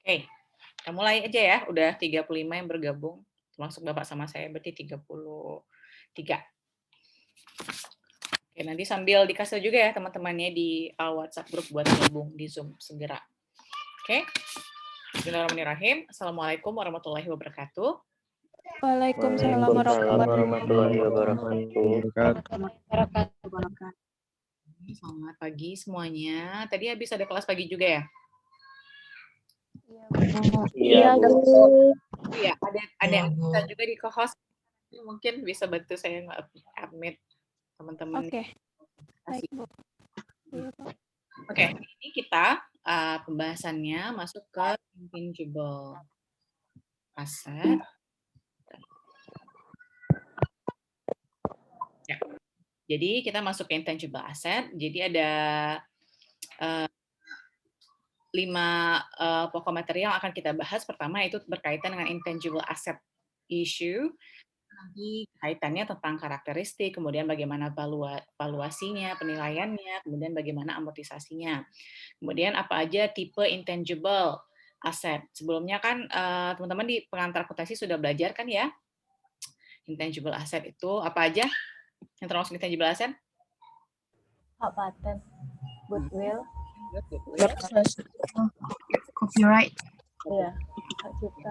Oke, kita mulai aja ya. Udah 35 yang bergabung, termasuk Bapak sama saya, berarti 33. Oke, nanti sambil dikasih juga ya teman-temannya di WhatsApp grup buat gabung di Zoom segera. Oke, Bismillahirrahmanirrahim. Assalamualaikum warahmatullahi wabarakatuh. Waalaikumsalam warahmatullahi wabarakatuh. wabarakatuh. Selamat pagi semuanya. Tadi habis ada kelas pagi juga ya? Iya, Bu. Iya, ada yang bisa juga di co-host. Mungkin bisa bantu saya nge-admit teman-teman. Oke. Baik, Bu. Oke, ini kita pembahasannya masuk ke intangible asset. Ya. Jadi kita masuk ke intangible asset. Jadi ada 5 pokok materi yang akan kita bahas. Pertama itu berkaitan dengan intangible asset issue. Nanti kaitannya tentang karakteristik, kemudian bagaimana valuasinya, penilaiannya, kemudian bagaimana amortisasinya. Kemudian apa aja tipe intangible asset. Sebelumnya kan teman-teman di pengantar akuntansi sudah belajar kan ya? Intangible asset itu apa aja yang termasuk intangible asset? Hak paten, goodwill, Copyright. iya, hak cipta.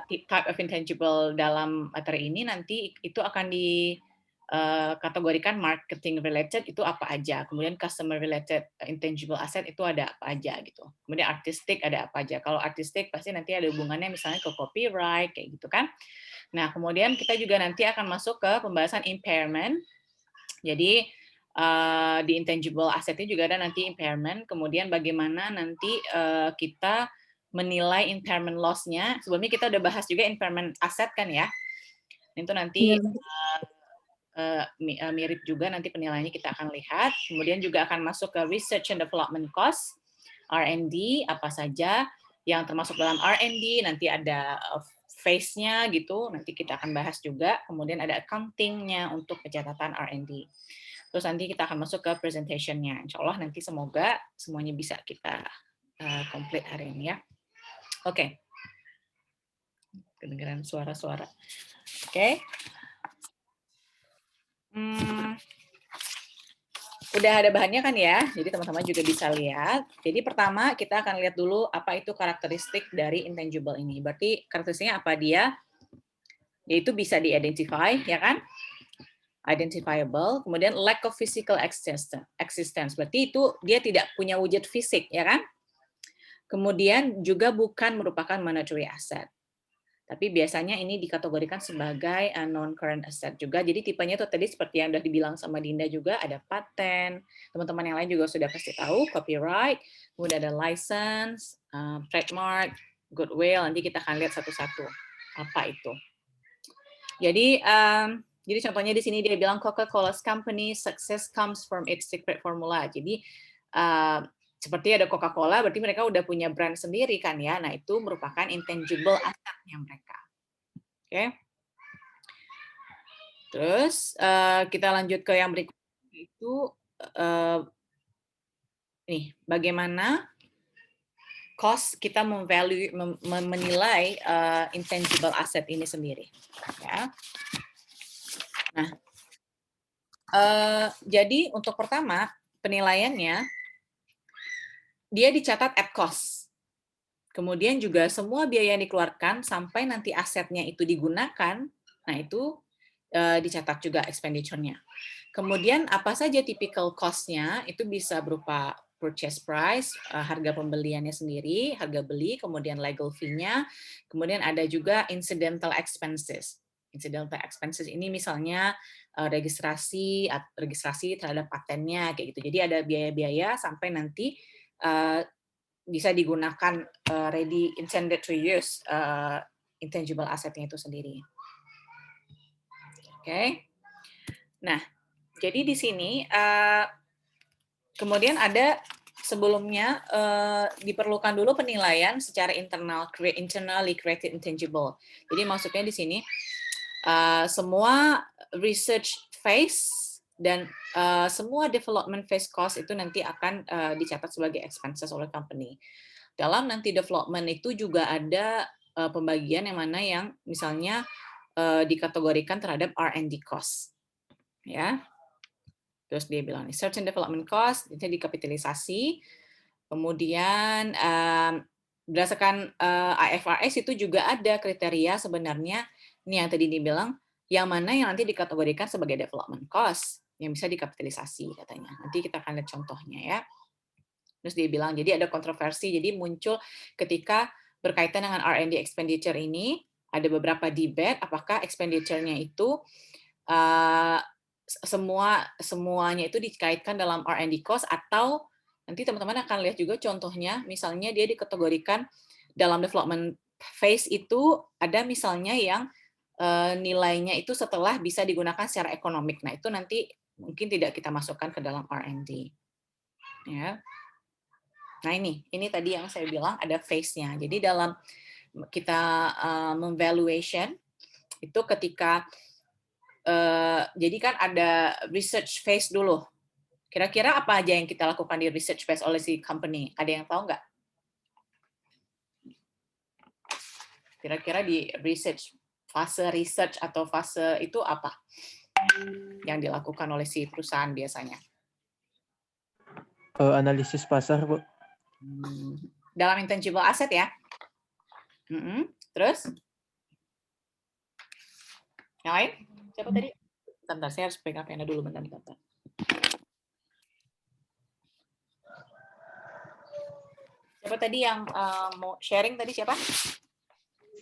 Type of intangible dalam materi ini nanti itu akan dikategorikan marketing related itu apa aja, kemudian customer related intangible asset itu ada apa aja gitu, kemudian artistic ada apa aja. Kalau artistic pasti nanti ada hubungannya misalnya ke copyright kayak gitu kan. Nah kemudian kita juga nanti akan masuk ke pembahasan impairment. Jadi di intangible assetnya juga ada nanti impairment, kemudian bagaimana nanti kita menilai impairment loss-nya. Sebelumnya kita udah bahas juga impairment aset kan ya. Itu nanti mirip juga nanti penilaiannya kita akan lihat. Kemudian juga akan masuk ke research and development cost, R&D, apa saja yang termasuk dalam R&D, nanti ada phase-nya gitu, nanti kita akan bahas juga. Kemudian ada accounting-nya untuk pencatatan R&D. Terus nanti kita akan masuk ke presentation-nya. Insya Allah nanti semoga semuanya bisa kita komplit hari ini ya. Oke. Kedengaran suara-suara. Oke. Udah ada bahannya kan ya, jadi teman-teman juga bisa lihat. Jadi pertama kita akan lihat dulu apa itu karakteristik dari intangible ini. Berarti karakteristiknya apa dia? Yaitu bisa di-identify, ya kan? Identifiable, kemudian lack of physical existence. Berarti itu dia tidak punya wujud fisik, ya kan? Kemudian juga bukan merupakan monetary asset. Tapi biasanya ini dikategorikan sebagai non-current asset juga. Jadi tipenya itu tadi seperti yang sudah dibilang sama Dinda juga, ada paten, teman-teman yang lain juga sudah pasti tahu, copyright, kemudian ada license, trademark, goodwill, nanti kita akan lihat satu-satu apa itu. Jadi contohnya di sini dia bilang Coca-Cola's company success comes from its secret formula. Jadi seperti ada Coca-Cola, berarti mereka udah punya brand sendiri kan ya. Nah itu merupakan intangible assetnya mereka. Oke. Terus kita lanjut ke yang berikutnya itu nih bagaimana cost kita menilai intangible asset ini sendiri. Ya. Nah, jadi untuk pertama penilaiannya dia dicatat at cost. Kemudian juga semua biaya yang dikeluarkan sampai nanti asetnya itu digunakan, nah itu dicatat juga expenditure-nya. Kemudian apa saja typical cost-nya itu bisa berupa purchase price, harga pembeliannya sendiri, harga beli, kemudian legal fee-nya, kemudian ada juga incidental expenses. Incidental expenses ini misalnya registrasi terhadap patennya kayak gitu. Jadi ada biaya-biaya sampai nanti bisa digunakan ready intended to use intangible asset-nya itu sendiri. Oke. Nah, jadi di sini kemudian ada sebelumnya diperlukan dulu penilaian secara internally created intangible. Jadi maksudnya di sini semua research phase dan semua development phase cost itu nanti akan dicatat sebagai expenses oleh company. dalam nanti development itu juga ada pembagian yang mana yang misalnya dikategorikan terhadap R&D cost. Ya. Terus dia bilang research and development cost itu dikapitalisasi. Kemudian berdasarkan IFRS itu juga ada kriteria sebenarnya ini yang tadi dibilang yang mana yang nanti dikategorikan sebagai development cost yang bisa dikapitalisasi katanya. Nanti kita akan lihat contohnya ya. Terus dia bilang jadi ada kontroversi jadi muncul ketika berkaitan dengan R&D expenditure ini ada beberapa debate apakah expenditure-nya itu semuanya itu dikaitkan dalam R&D cost atau nanti teman-teman akan lihat juga contohnya misalnya dia dikategorikan dalam development phase itu ada misalnya yang nilainya itu setelah bisa digunakan secara ekonomik. Nah, itu nanti mungkin tidak kita masukkan ke dalam R&D. Ya. Nah, ini tadi yang saya bilang ada phase-nya. Jadi dalam kita memvaluation itu ketika jadi kan ada research phase dulu. Kira-kira apa aja yang kita lakukan di research phase oleh si company? Ada yang tahu nggak? Kira-kira di fase research atau fase itu apa yang dilakukan oleh si perusahaan biasanya? Analisis pasar, Bu. Dalam intangible asset ya? Terus? Yang lain? Siapa tadi? Bentar, saya harus pegang pena dulu. Bentar. Siapa tadi yang mau sharing tadi siapa?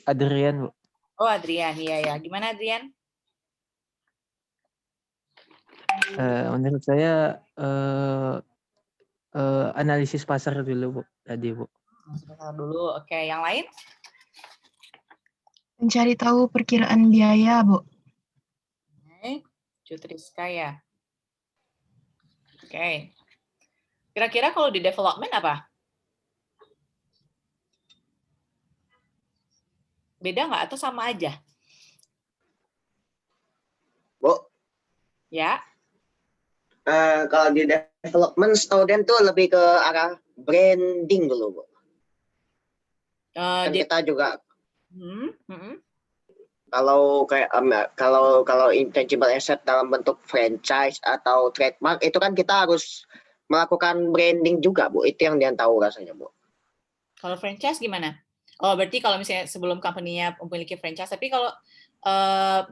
Adrian, Bu. Oh, Adrian. Iya. Gimana, Adrian? Menurut saya analisis pasar dulu, Bu. Tadi, Bu. Pasar dulu. Oke, yang lain? Mencari tahu perkiraan biaya, Bu. Oke, Jutriska ya. Oke. Kira-kira kalau di development apa? Beda nggak atau sama aja? Bu, Ya. kalau di development student tuh lebih ke arah branding dulu, Bu. Kan Jadi, kita juga kalau kayak kalau intangible asset dalam bentuk franchise atau trademark itu kan kita harus melakukan branding juga, Bu. Itu yang dia tahu rasanya, Bu. kalau franchise gimana? Oh, berarti kalau misalnya sebelum company-nya memiliki franchise, tapi kalau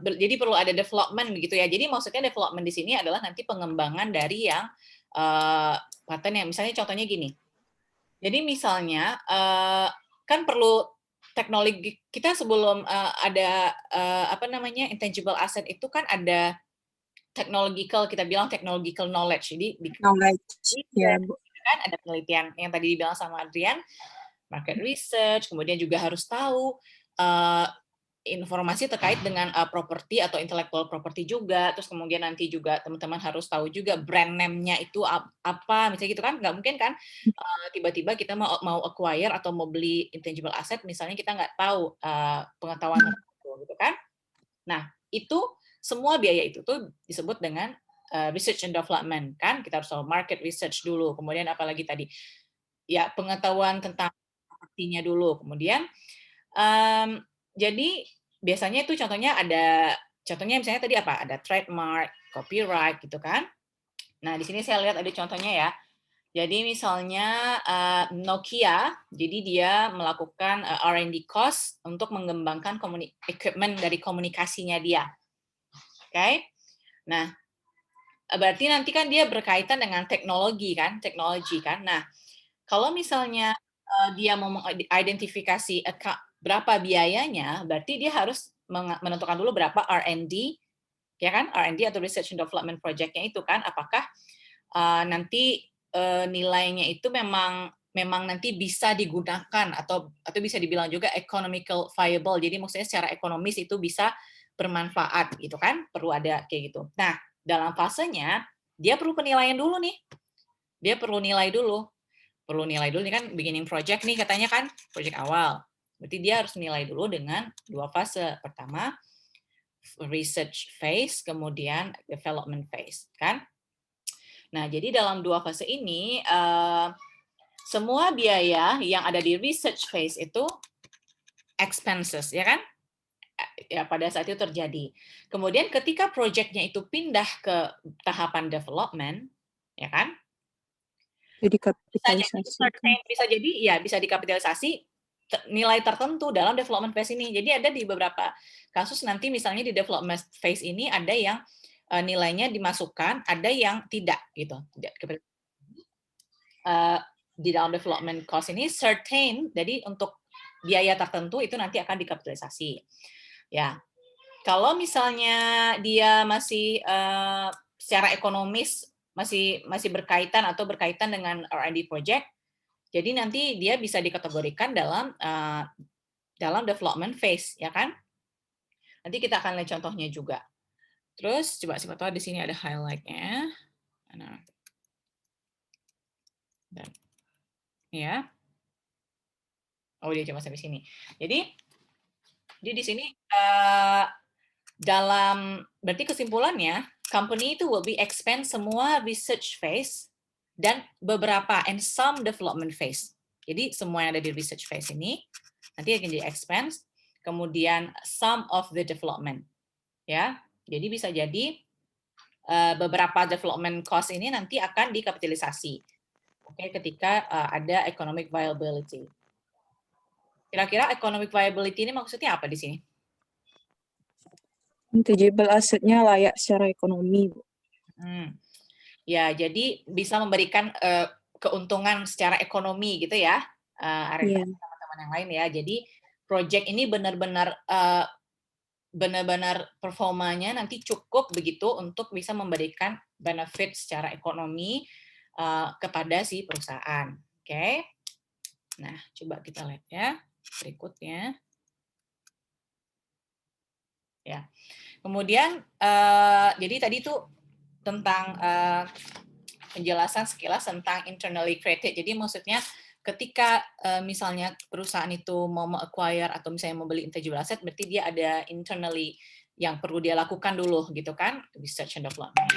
jadi perlu ada development begitu ya. Jadi maksudnya development di sini adalah nanti pengembangan dari yang paten yang misalnya contohnya gini. Jadi misalnya kan perlu teknologi kita sebelum ada intangible asset itu kan ada technological, kita bilang technological knowledge. Jadi kan ada penelitian yang tadi dibilang sama Adrian, market research, kemudian juga harus tahu informasi terkait dengan properti atau intellectual property juga, terus kemudian nanti juga teman-teman harus tahu juga brand name-nya itu apa, misalnya gitu kan, nggak mungkin kan tiba-tiba kita mau acquire atau mau beli intangible asset, misalnya kita nggak tahu pengetahuan gitu kan. Nah, itu semua biaya itu tuh disebut dengan research and development kan, kita harus tahu market research dulu, kemudian apalagi tadi ya pengetahuan tentang artinya dulu, kemudian jadi biasanya itu contohnya misalnya tadi apa? Ada trademark, copyright gitu kan. Nah, di sini saya lihat ada contohnya ya. Jadi misalnya Nokia, jadi dia melakukan R&D cost untuk mengembangkan equipment dari komunikasinya dia. Oke. Nah, berarti nanti kan dia berkaitan dengan teknologi kan. Nah, kalau misalnya dia mau mengidentifikasi berapa biayanya, berarti dia harus menentukan dulu berapa R&D, ya kan? R&D atau Research and Development Project-nya itu kan, apakah nanti nilainya itu memang nanti bisa digunakan atau bisa dibilang juga economical viable. Jadi maksudnya secara ekonomis itu bisa bermanfaat gitu kan? Perlu ada kayak gitu. Nah, dalam fasenya dia perlu penilaian dulu nih. Dia perlu nilai dulu. Ini kan beginning project nih katanya kan, project awal. Berarti dia harus nilai dulu dengan 2 fase. Pertama, research phase, kemudian development phase, kan? Nah, jadi dalam 2 fase ini, semua biaya yang ada di research phase itu expenses, ya kan? Ya, pada saat itu terjadi. Kemudian ketika proyeknya itu pindah ke tahapan development, ya kan? Jadi Bisa jadi ya bisa dikapitalisasi nilai tertentu dalam development phase ini. Jadi ada di beberapa kasus nanti misalnya di development phase ini ada yang nilainya dimasukkan, ada yang tidak gitu. Di dalam development cost ini certain, jadi untuk biaya tertentu itu nanti akan dikapitalisasi. Ya, kalau misalnya dia masih secara ekonomis masih berkaitan atau berkaitan dengan R&D project, jadi nanti dia bisa dikategorikan dalam development phase, ya kan? Nanti kita akan lihat contohnya juga. Terus coba siapa tahu di sini ada highlight-nya. Nah, dan ya. Oh, dia cuma sampai sini. Jadi di sini berarti kesimpulannya, company itu will be expand semua research phase dan beberapa and some development phase. Jadi semua yang ada di research phase ini nanti akan jadi expense, kemudian some of the development. Ya, jadi bisa jadi beberapa development cost ini nanti akan dikapitalisasi. Oke, ketika ada economic viability. Kira-kira economic viability ini maksudnya apa di sini? Intangible asetnya layak secara ekonomi, Bu. Ya, jadi bisa memberikan keuntungan secara ekonomi gitu ya, Areta teman-teman yang lain ya. Jadi project ini benar-benar performanya nanti cukup begitu untuk bisa memberikan benefit secara ekonomi kepada si perusahaan. Oke. Nah, coba kita lihat ya berikutnya. Ya. Kemudian jadi tadi itu tentang penjelasan sekilas tentang internally created. Jadi maksudnya ketika misalnya perusahaan itu mau acquire atau misalnya membeli intangible asset, berarti dia ada internally yang perlu dia lakukan dulu gitu kan, research and development.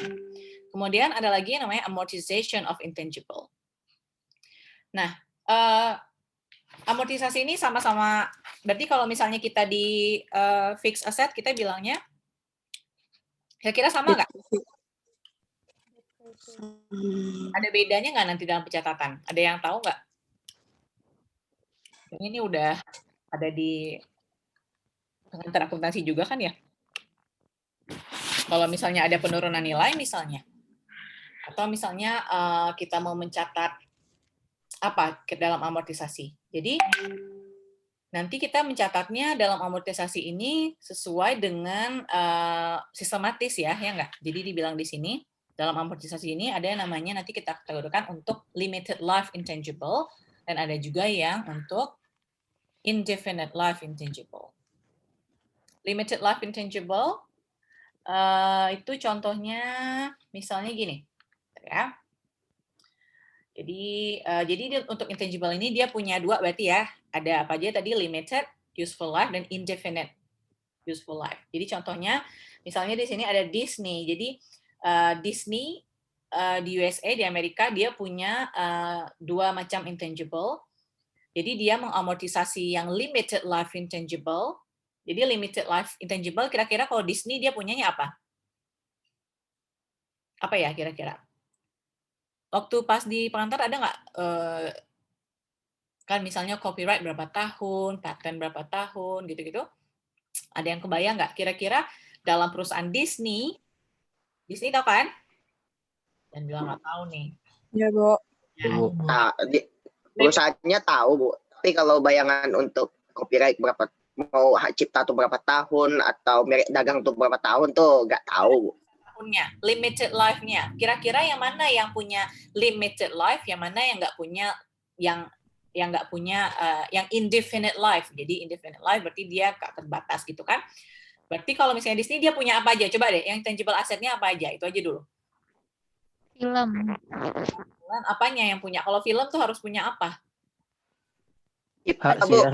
Kemudian ada lagi yang namanya amortization of intangible. Nah, amortisasi ini sama-sama, berarti kalau misalnya kita di fixed asset, kita bilangnya kira-kira sama nggak? Ada bedanya nggak nanti dalam pencatatan? Ada yang tahu nggak? Ini udah ada di pengantar akuntansi juga kan ya? Kalau misalnya ada penurunan nilai misalnya, atau misalnya kita mau mencatat apa ke dalam amortisasi. Jadi nanti kita mencatatnya dalam amortisasi ini sesuai dengan sistematis ya nggak? Jadi dibilang di sini dalam amortisasi ini ada yang namanya nanti kita kategorikan untuk limited life intangible dan ada juga yang untuk indefinite life intangible. Limited life intangible itu contohnya misalnya gini, ya. Jadi untuk intangible ini dia punya dua berarti ya. Ada apa aja tadi, limited useful life dan indefinite useful life. Jadi contohnya misalnya di sini ada Disney. Jadi Disney di USA, di Amerika dia punya dua macam intangible. Jadi dia mengamortisasi yang limited life intangible. Jadi limited life intangible kira-kira kalau Disney dia punyanya apa? Apa ya kira-kira? Waktu pas di pengantar ada nggak kan misalnya copyright berapa tahun, patent berapa tahun, gitu-gitu? Ada yang kebayang nggak? Kira-kira dalam perusahaan Disney tahu kan? Dan bilang nggak tahu nih. Ya, Bu. Nah, perusahaannya tahu, Bu. Tapi kalau bayangan untuk copyright berapa, mau hak cipta tuh berapa tahun, atau merek dagang tuh berapa tahun tuh nggak tahu, Bu. Tahunnya, limited life-nya. Kira-kira yang mana yang punya limited life, yang mana yang nggak punya, yang nggak punya yang indefinite life. Jadi indefinite life berarti dia nggak terbatas gitu kan. Berarti kalau misalnya di sini dia punya apa aja? Coba deh, yang tangible assetnya apa aja? Itu aja dulu. Film. Apanya yang punya? Kalau film tuh harus punya apa? Hak siar.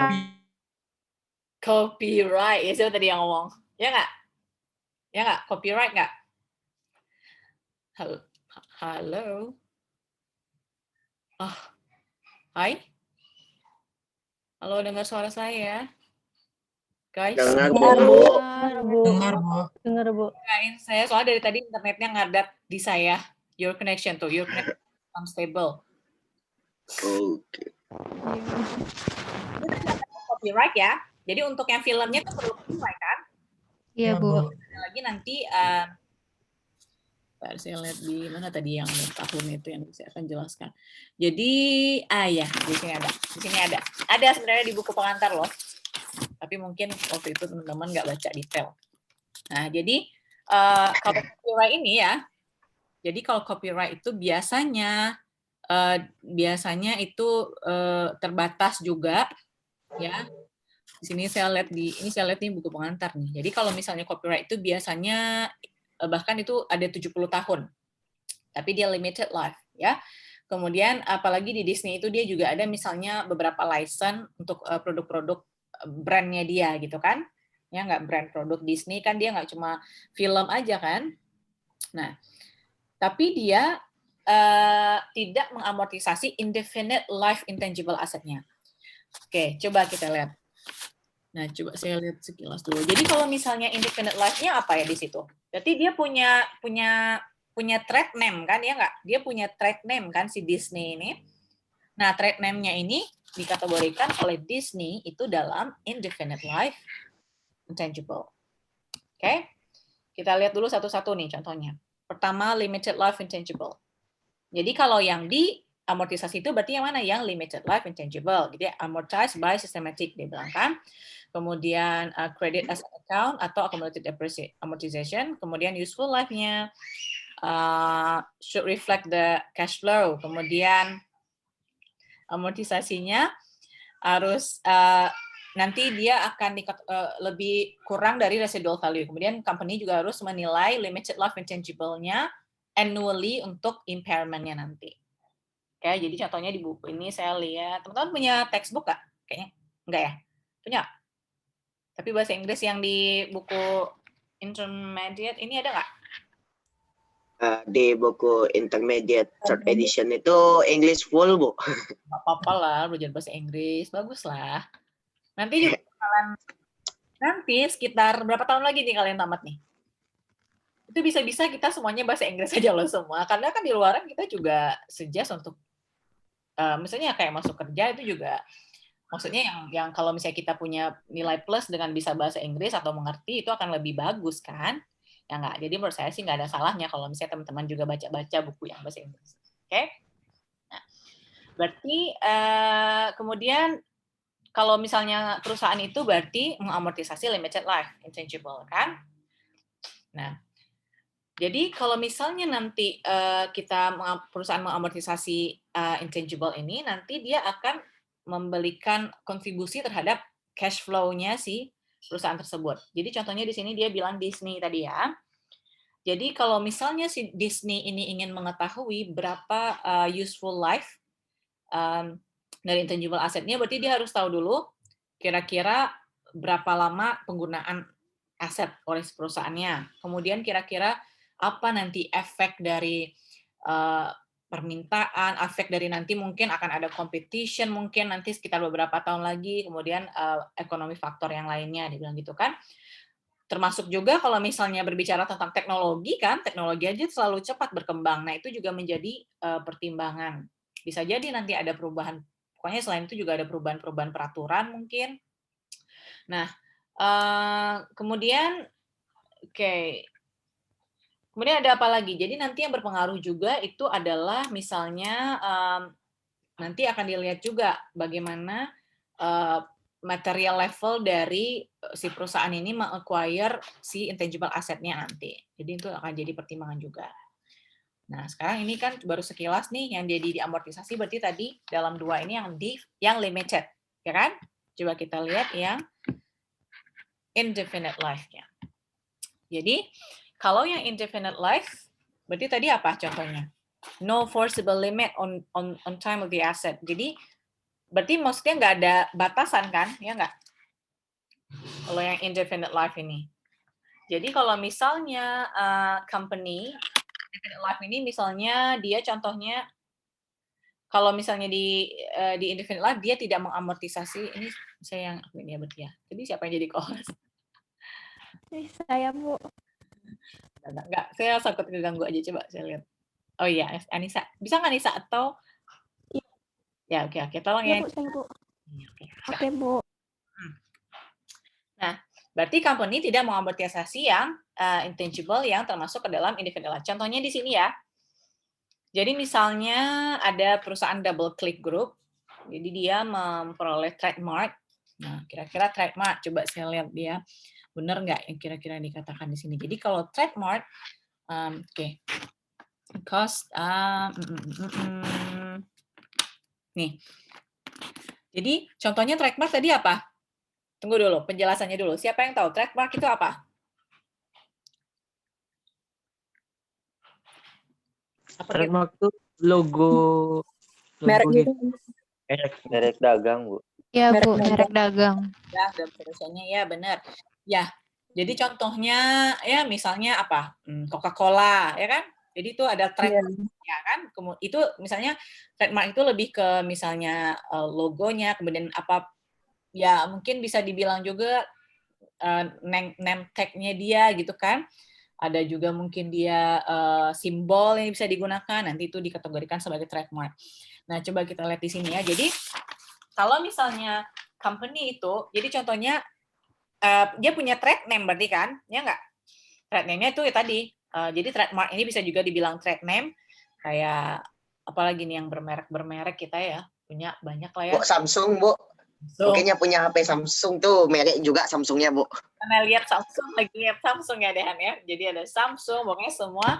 Copyright. Ya, siapa tadi yang ngomong? Ya nggak? Ya nggak? Copyright nggak? Halo? Oh. Hai? Halo, dengar suara saya? Guys, Dengar, Dengar, Bu. Bu. Dengar. Dengar, Bu. Dengarin saya soalnya dari tadi internetnya ngadat di saya. Your connection unstable. Oke. Copyright ya. Jadi untuk yang filmnya itu perlu copyright kan? Iya, Bu. Ada lagi nanti saya lihat di mana tadi yang tahun itu yang saya akan jelaskan. Jadi ya di sini ada. Di sini ada. Ada sebenarnya di buku pengantar loh. Tapi mungkin waktu itu teman-teman nggak baca detail. Nah, jadi kalau copyright ini ya. Jadi kalau copyright itu biasanya itu terbatas juga ya. Di sini saya lihat di buku pengantar nih. Jadi kalau misalnya copyright itu biasanya bahkan itu ada 70 tahun. Tapi dia limited life ya. Kemudian apalagi di Disney itu dia juga ada misalnya beberapa license untuk produk-produk brandnya dia gitu kan. Ya nggak brand produk Disney kan dia nggak cuma film aja kan. Nah, tapi dia tidak mengamortisasi indefinite life intangible assetnya. Oke, coba kita lihat. Nah, coba saya lihat sekilas dulu. Jadi kalau misalnya indefinite life-nya apa ya di situ? Berarti dia punya trade name kan ya nggak? Dia punya trade name kan si Disney ini. Nah, trade name-nya ini dikategorikan oleh Disney itu dalam indefinite life intangible. Oke? Kita lihat dulu satu-satu nih contohnya. Pertama, limited life intangible. Jadi kalau yang di amortisasi itu berarti yang mana? Yang limited life intangible. Jadi amortized by systematic dia bilang kan. Kemudian credit as an account atau accumulated amortization. Kemudian useful life-nya should reflect the cash flow. Kemudian amortisasinya harus nanti dia akan lebih kurang dari residual value. Kemudian company juga harus menilai limited life intangible-nya annually untuk impairment-nya nanti. Oke, jadi contohnya di buku ini saya lihat, teman-teman punya textbook nggak? Kayaknya enggak ya? Punya? Tapi bahasa Inggris yang di buku intermediate ini ada nggak? Di buku intermediate third edition itu English full, Bu. Nggak apa-apa lah, belajar bahasa Inggris. Bagus lah. Nanti juga nanti sekitar berapa tahun lagi nih kalian tamat nih? Itu bisa-bisa kita semuanya bahasa Inggris aja loh semua. Karena kan di luaran kita juga suggest untuk misalnya kayak masuk kerja itu juga maksudnya yang kalau misalnya kita punya nilai plus dengan bisa bahasa Inggris atau mengerti itu akan lebih bagus kan? Ya nggak? Jadi menurut saya sih nggak ada salahnya kalau misalnya teman-teman juga baca-baca buku yang bahasa Inggris. Oke? Nah, berarti kemudian kalau misalnya perusahaan itu berarti mengamortisasi limited life intangible kan? Nah, jadi kalau misalnya nanti perusahaan mengamortisasi intangible ini, nanti dia akan memberikan kontribusi terhadap cash flow-nya si perusahaan tersebut. Jadi contohnya di sini dia bilang Disney tadi ya. Jadi kalau misalnya si Disney ini ingin mengetahui berapa useful life dari intangible asset-nya, berarti dia harus tahu dulu kira-kira berapa lama penggunaan aset oleh perusahaannya. Kemudian kira-kira apa nanti efek dari permintaan, efek dari nanti mungkin akan ada competition mungkin nanti sekitar beberapa tahun lagi, kemudian ekonomi faktor yang lainnya, dibilang gitu kan. Termasuk juga kalau misalnya berbicara tentang teknologi kan, teknologi aja selalu cepat berkembang. Nah, itu juga menjadi pertimbangan. Bisa jadi nanti ada perubahan, pokoknya selain itu juga ada perubahan-perubahan peraturan mungkin. Nah, kemudian kemudian ada apa lagi? Jadi nanti yang berpengaruh juga itu adalah misalnya nanti akan dilihat juga bagaimana material level dari si perusahaan ini meng-acquire si intangible asset-nya nanti. Jadi itu akan jadi pertimbangan juga. Nah, sekarang ini kan baru sekilas nih yang jadi diamortisasi berarti tadi dalam dua ini yang limited, ya kan? Coba kita lihat yang indefinite life-nya. Jadi kalau yang indefinite life, berarti tadi apa contohnya? No forcible limit on time of the asset. Jadi, berarti maksudnya nggak ada batasan kan? Ya nggak? Kalau yang indefinite life ini. Jadi kalau misalnya company, indefinite life ini misalnya dia contohnya kalau misalnya di indefinite life dia tidak mengamortisasi. Ini saya yang ini ya berarti ya. Jadi siapa yang jadi co-host? Saya, Bu. Enggak, saya takut keganggu aja, coba saya lihat. Oh iya, Anissa. Bisa nggak Anissa atau? Ya, oke, tolong Iya, ya. Bu, saya, Bu. Oke. Oke, Bu. Nah, berarti company tidak mengamortisasi yang intangible yang termasuk ke dalam indefinite life. Contohnya di sini ya. Jadi misalnya ada perusahaan double click group, jadi dia memperoleh trademark. Nah, kira-kira trademark, coba saya lihat dia benar nggak yang kira-kira dikatakan di sini. Jadi kalau trademark, oke, cost, nih. Jadi contohnya trademark tadi apa? Tunggu dulu, penjelasannya dulu. Siapa yang tahu trademark itu apa? Trademark itu logo Merek gitu. gitu. Merek dagang, Bu. Iya, Merek Bu, dagang. merek dagang. Ya, dan seterusnya ya benar. Ya, jadi contohnya ya misalnya apa? Coca-Cola, ya kan? Jadi itu ada trademark, ya kan? Itu misalnya trademark itu lebih ke misalnya logonya, kemudian apa? Ya mungkin bisa dibilang juga name tag-nya dia gitu kan. Ada juga mungkin dia simbol yang bisa digunakan, nanti itu dikategorikan sebagai trademark. Nah, coba kita lihat di sini ya. Jadi kalau misalnya company itu, jadi contohnya dia punya trade name berarti kan, ya nggak? Trade name-nya itu ya tadi. Jadi trademark ini bisa juga dibilang trade name, kayak apalagi nih yang bermerek kita ya, punya banyak lah ya. Bu, Samsung, Bu. Mungkinnya punya HP Samsung tuh, merek juga Samsungnya, Bu. Karena lihat Samsung, lagi lihat Samsung ya Dehan ya. Jadi ada Samsung, pokoknya semua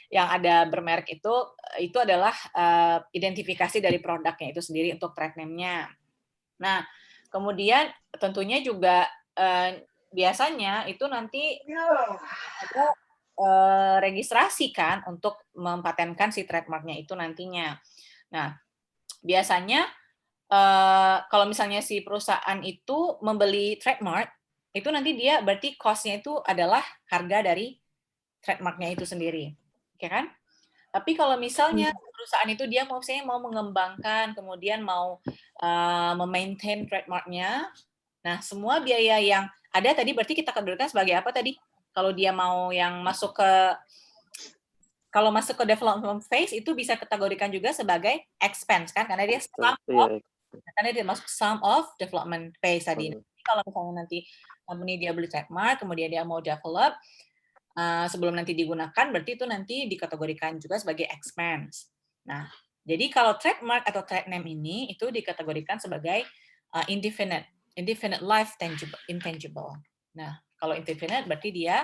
yang ada bermerek itu adalah identifikasi dari produknya itu sendiri untuk trade name-nya. Nah, kemudian tentunya juga biasanya itu nanti ada registrasi kan untuk mempatenkan si trademark-nya itu nantinya. Nah, biasanya kalau misalnya si perusahaan itu membeli trademark, itu nanti dia berarti cost-nya itu adalah harga dari trademark-nya itu sendiri. Oke kan? Tapi kalau misalnya perusahaan itu dia mau mengembangkan, kemudian mau memaintain trademark-nya, nah semua biaya yang ada tadi berarti kita kategorikan sebagai apa tadi? Kalau dia mau yang masuk ke development phase itu bisa kategorikan juga sebagai expense kan, karena dia masuk sum of development phase tadi. Kalau misalnya nanti company dia beli trademark, kemudian dia mau develop, sebelum nanti digunakan, berarti itu nanti dikategorikan juga sebagai expense. Nah, jadi kalau trademark atau trade name ini itu dikategorikan sebagai indefinite life intangible. Nah, kalau indefinite berarti dia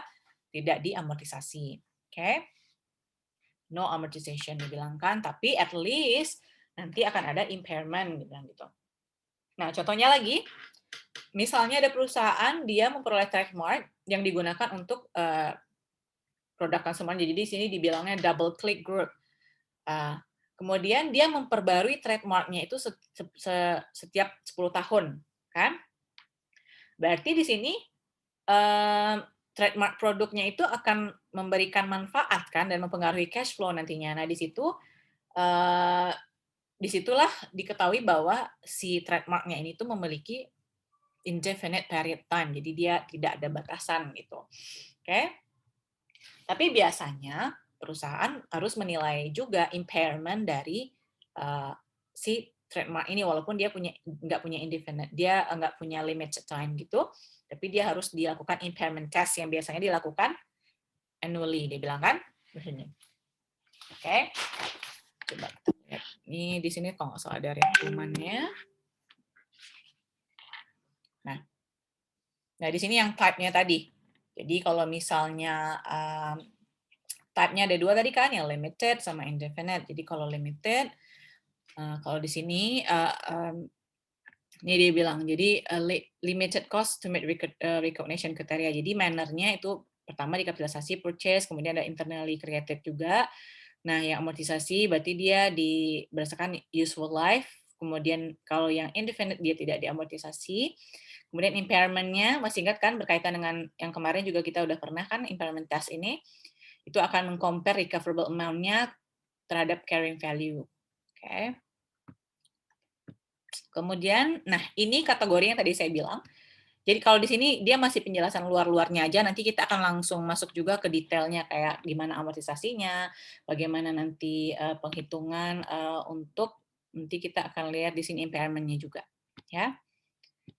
tidak diamortisasi. Oke? No amortization dibilangkan, tapi at least nanti akan ada impairment gitu. Nah, contohnya lagi, misalnya ada perusahaan dia memperoleh trademark yang digunakan untuk produk konsumen. Jadi di sini dibilangnya double click group. Kemudian dia memperbarui trademark-nya itu setiap 10 tahun, kan? Berarti di sini trademark produknya itu akan memberikan manfaat kan dan mempengaruhi cash flow nantinya. Nah, disitulah diketahui bahwa si trademark-nya ini tuh memiliki indefinite period time. Jadi dia tidak ada batasan gitu. Oke? Tapi biasanya perusahaan harus menilai juga impairment dari si trademark ini, walaupun dia nggak punya indefinite, dia nggak punya limited time gitu, tapi dia harus dilakukan impairment test yang biasanya dilakukan annually, dia bilang kan? Oke, coba kita lihat. Ini di sini kalau nggak salah ada rangkumannya. Nah, di sini yang type-nya tadi. Jadi kalau misalnya type-nya ada dua tadi kan, yang limited sama indefinite. Jadi kalau limited, kalau di sini ini dia bilang, jadi limited cost to meet recognition criteria. Jadi manner-nya itu pertama dikapitalisasi purchase, kemudian ada internally created juga. Nah, yang amortisasi berarti dia berdasarkan useful life. Kemudian kalau yang indefinite dia tidak diamortisasi. Kemudian impairment-nya, masih ingat kan berkaitan dengan yang kemarin juga kita udah pernah kan impairment test ini. Itu akan meng-compare recoverable amount-nya terhadap carrying value. Oke. Kemudian, nah ini kategori yang tadi saya bilang. Jadi kalau di sini dia masih penjelasan luar-luarnya aja, nanti kita akan langsung masuk juga ke detailnya kayak gimana amortisasinya, bagaimana nanti penghitungan untuk nanti kita akan lihat di sini impairment-nya juga, ya.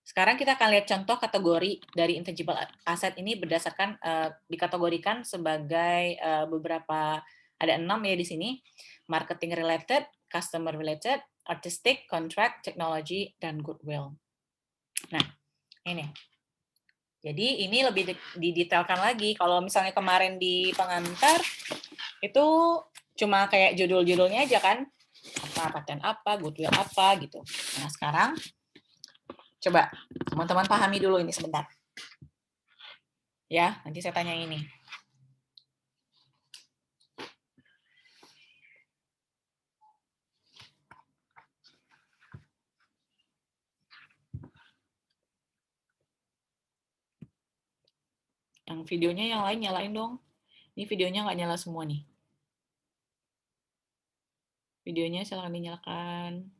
Sekarang kita akan lihat contoh kategori dari intangible asset ini berdasarkan dikategorikan sebagai beberapa, ada 6 ya di sini, marketing related, customer related, artistic, contract, technology, dan goodwill. Nah, ini. Jadi ini lebih didetailkan lagi. Kalau misalnya kemarin di pengantar itu cuma kayak judul-judulnya aja kan, apa paten apa, goodwill apa gitu. Nah sekarang coba teman-teman pahami dulu ini sebentar. Ya, nanti saya tanya ini. Yang videonya yang lain nyalain dong. Ini videonya nggak nyala semua nih. Videonya silahkan dinyalakan.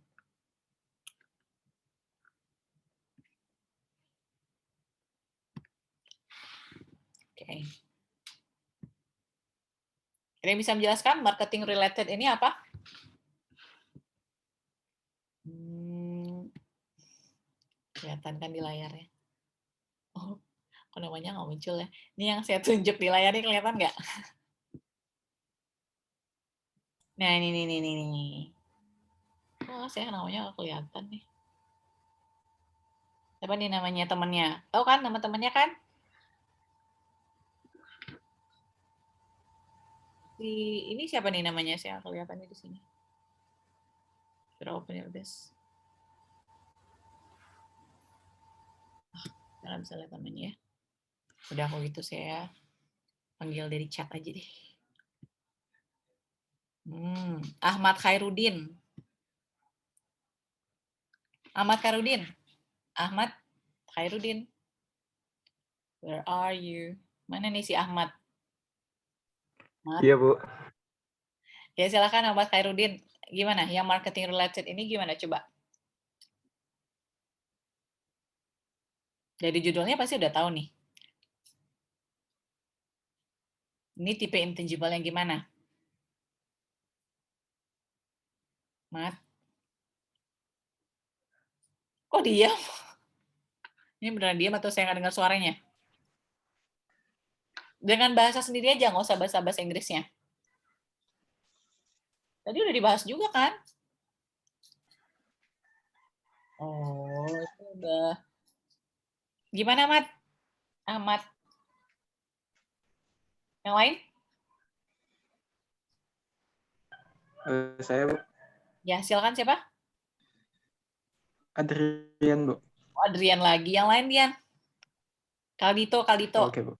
Oke. Ada yang bisa menjelaskan marketing related ini apa? Kelihatan kan di layarnya. Oh, kok namanya nggak muncul ya? Ini yang saya tunjuk di layarnya kelihatan nggak? Nah, ini. Oh, saya namanya nggak kelihatan nih. Siapa nih namanya temannya? Tahu kan nama temannya kan? Ini siapa nih namanya? Saya nggak kelihatan di sini. Should I open this? Saya nggak bisa lihat namanya ya. Udah kalau gitu saya panggil dari chat aja deh. Ahmad Khairuddin. Ahmad Khairuddin. Where are you? Mana nih si Ahmad? Iya, Bu. Ya silakan Ahmad Khairuddin. Gimana? Yang marketing related ini gimana coba? Dari judulnya pasti udah tahu nih. Ini tipe intangible yang gimana? Mat? Kok diam? Ini beneran diam atau saya nggak dengar suaranya? Dengan bahasa sendiri aja, nggak usah bahasa Inggrisnya. Tadi udah dibahas juga kan? Oh, itu udah. Gimana, Mat? Ahmad? Yang lain? Saya, Bu. Ya, silakan siapa? Adrian, Bu. Oh, Adrian lagi. Yang lain, Dian? Kaldito. Oke, Bu.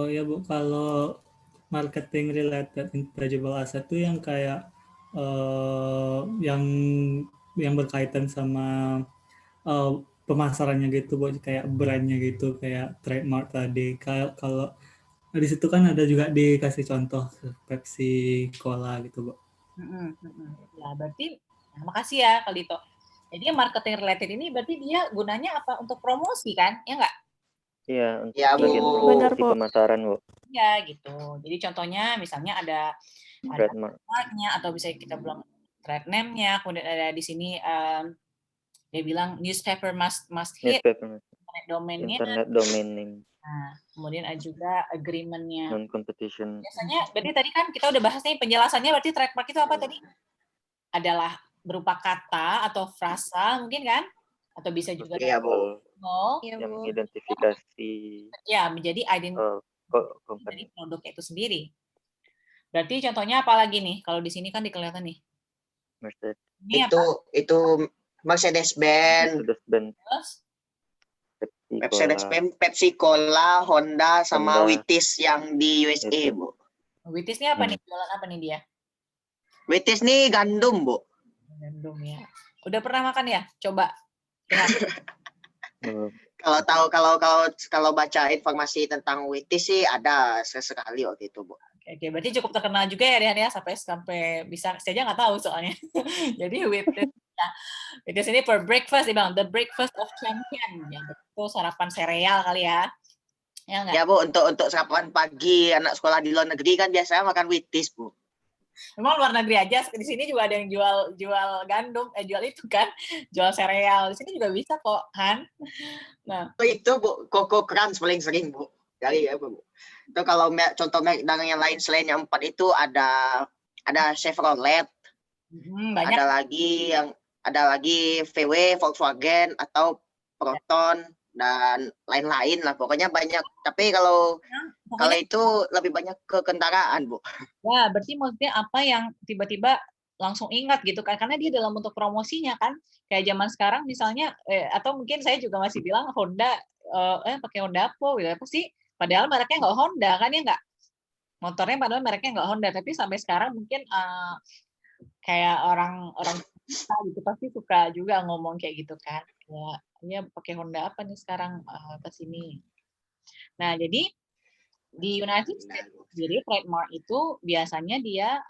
Ya Bu, kalau marketing related intangible asset itu yang kayak yang berkaitan sama pemasarannya gitu, Bu, kayak brandnya gitu, kayak trademark tadi. Kalau di situ kan ada juga dikasih contoh Pepsi, Cola gitu, Bu. Ya, berarti makasih ya Kaldito. Jadi marketing related ini berarti dia gunanya apa? Untuk promosi kan? Ya nggak? Iya, untuk Ya, Bu. bagian Benar, promosi Bu. pemasaran, Bu. Ya, gitu. Jadi contohnya misalnya ada Trademark. trademark-nya atau bisa kita bilang trade name-nya, kemudian ada di sini dia bilang newspaper must hit, Newspaper, internet domain-nya. internet domain name, Nah, kemudian ada juga agreement-nya. non-competition. Biasanya, berarti tadi kan kita udah bahas nih penjelasannya, berarti trademark itu apa tadi? Adalah berupa kata atau frasa mungkin kan? Atau bisa juga Iya, Bu. Yang mengidentifikasi ya menjadi identitas dari company. produk itu sendiri. Berarti contohnya apa lagi nih? Kalau di sini kan kelihatan nih. Mercedes. Ini apa? Itu Mercedes-Benz, Pepsi Cola, Honda, sama Honda. Wheaties yang di USA, Bu. Wheaties ini apa nih? Jualan apa nih dia? Wheaties nih gandum, Bu. Gandum ya. Udah pernah makan ya? Coba. Ya. Kalau baca informasi tentang Wheaties sih ada sesekali waktu itu, Bu. Oke. Oke, berarti cukup terkenal juga ya Rian ya, sampai bisa saya aja nggak tahu soalnya. Jadi Wheaties ini for breakfast, dia bilang the breakfast of champion. Ya betul, sarapan sereal kali ya. Ya nggak? Ya Bu, untuk sarapan pagi anak sekolah di luar negeri kan biasanya makan Wheaties Bu. Memang luar negeri aja, di sini juga ada yang jual gandum, jual itu kan, jual sereal. Di sini juga bisa kok, Han. Nah, Itu Bu, Coco Crunch paling sering Bu. Kali ya Bu. Itu kalau contoh merek dagang yang lain selain yang 4 itu ada Chevrolet, banyak. ada lagi VW, Volkswagen atau Proton dan lain-lain lah. Pokoknya banyak. Tapi kalau itu lebih banyak ke kendaraan, Bu. Ya, berarti maksudnya apa yang tiba-tiba langsung ingat gitu kan, karena dia dalam bentuk promosinya kan, kayak zaman sekarang misalnya, atau mungkin saya juga masih bilang Honda, pakai Honda apa gitu, apa sih? Padahal mereknya nggak Honda kan ya nggak? Motornya padahal mereknya nggak Honda, tapi sampai sekarang mungkin kayak orang kita gitu pasti suka juga ngomong kayak gitu kan, ya pakai Honda apa nih sekarang ke sini. Nah, jadi di United States jadi trademark itu biasanya dia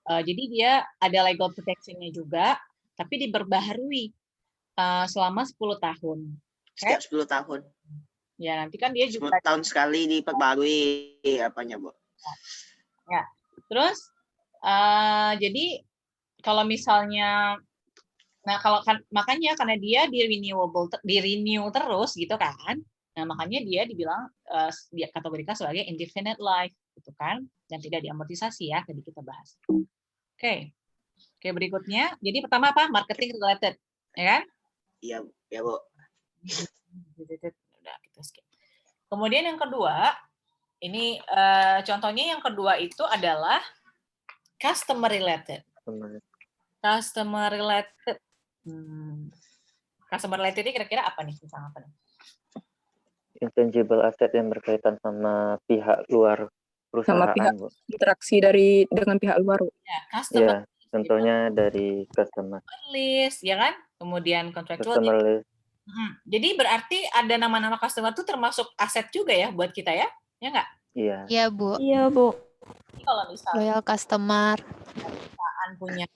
jadi dia ada legal protection-nya juga, tapi diperbaharui selama 10 tahun. Setiap 10 tahun. Ya, nanti kan dia 10 juga tahun sekali diperbarui apanya, Bu. ya. Terus jadi kalau misalnya makanya karena dia di renew terus gitu kan. Nah, makanya dia dibilang dia kategorikan sebagai indefinite life gitu kan, dan tidak diamortisasi ya, tadi kita bahas. Oke, berikutnya. Jadi pertama apa? Marketing related, ya kan? Iya, ya Bu. Udah, kita skip. Kemudian yang kedua, ini contohnya yang kedua itu adalah customer related. Customer related. Customer related ini kira-kira apa nih? Misalnya apa nih? Intangible asset yang berkaitan sama pihak luar perusahaan, Sama pihak Bu. interaksi dengan pihak luar. Ya, customer Contohnya dari customer list, ya kan? Kemudian contractual. customer list. Jadi berarti ada nama-nama customer itu termasuk aset juga ya buat kita ya? Ya nggak? Iya. Iya, Bu. Iya, Bu. Jadi kalau misalnya Loyal customer. perusahaan punya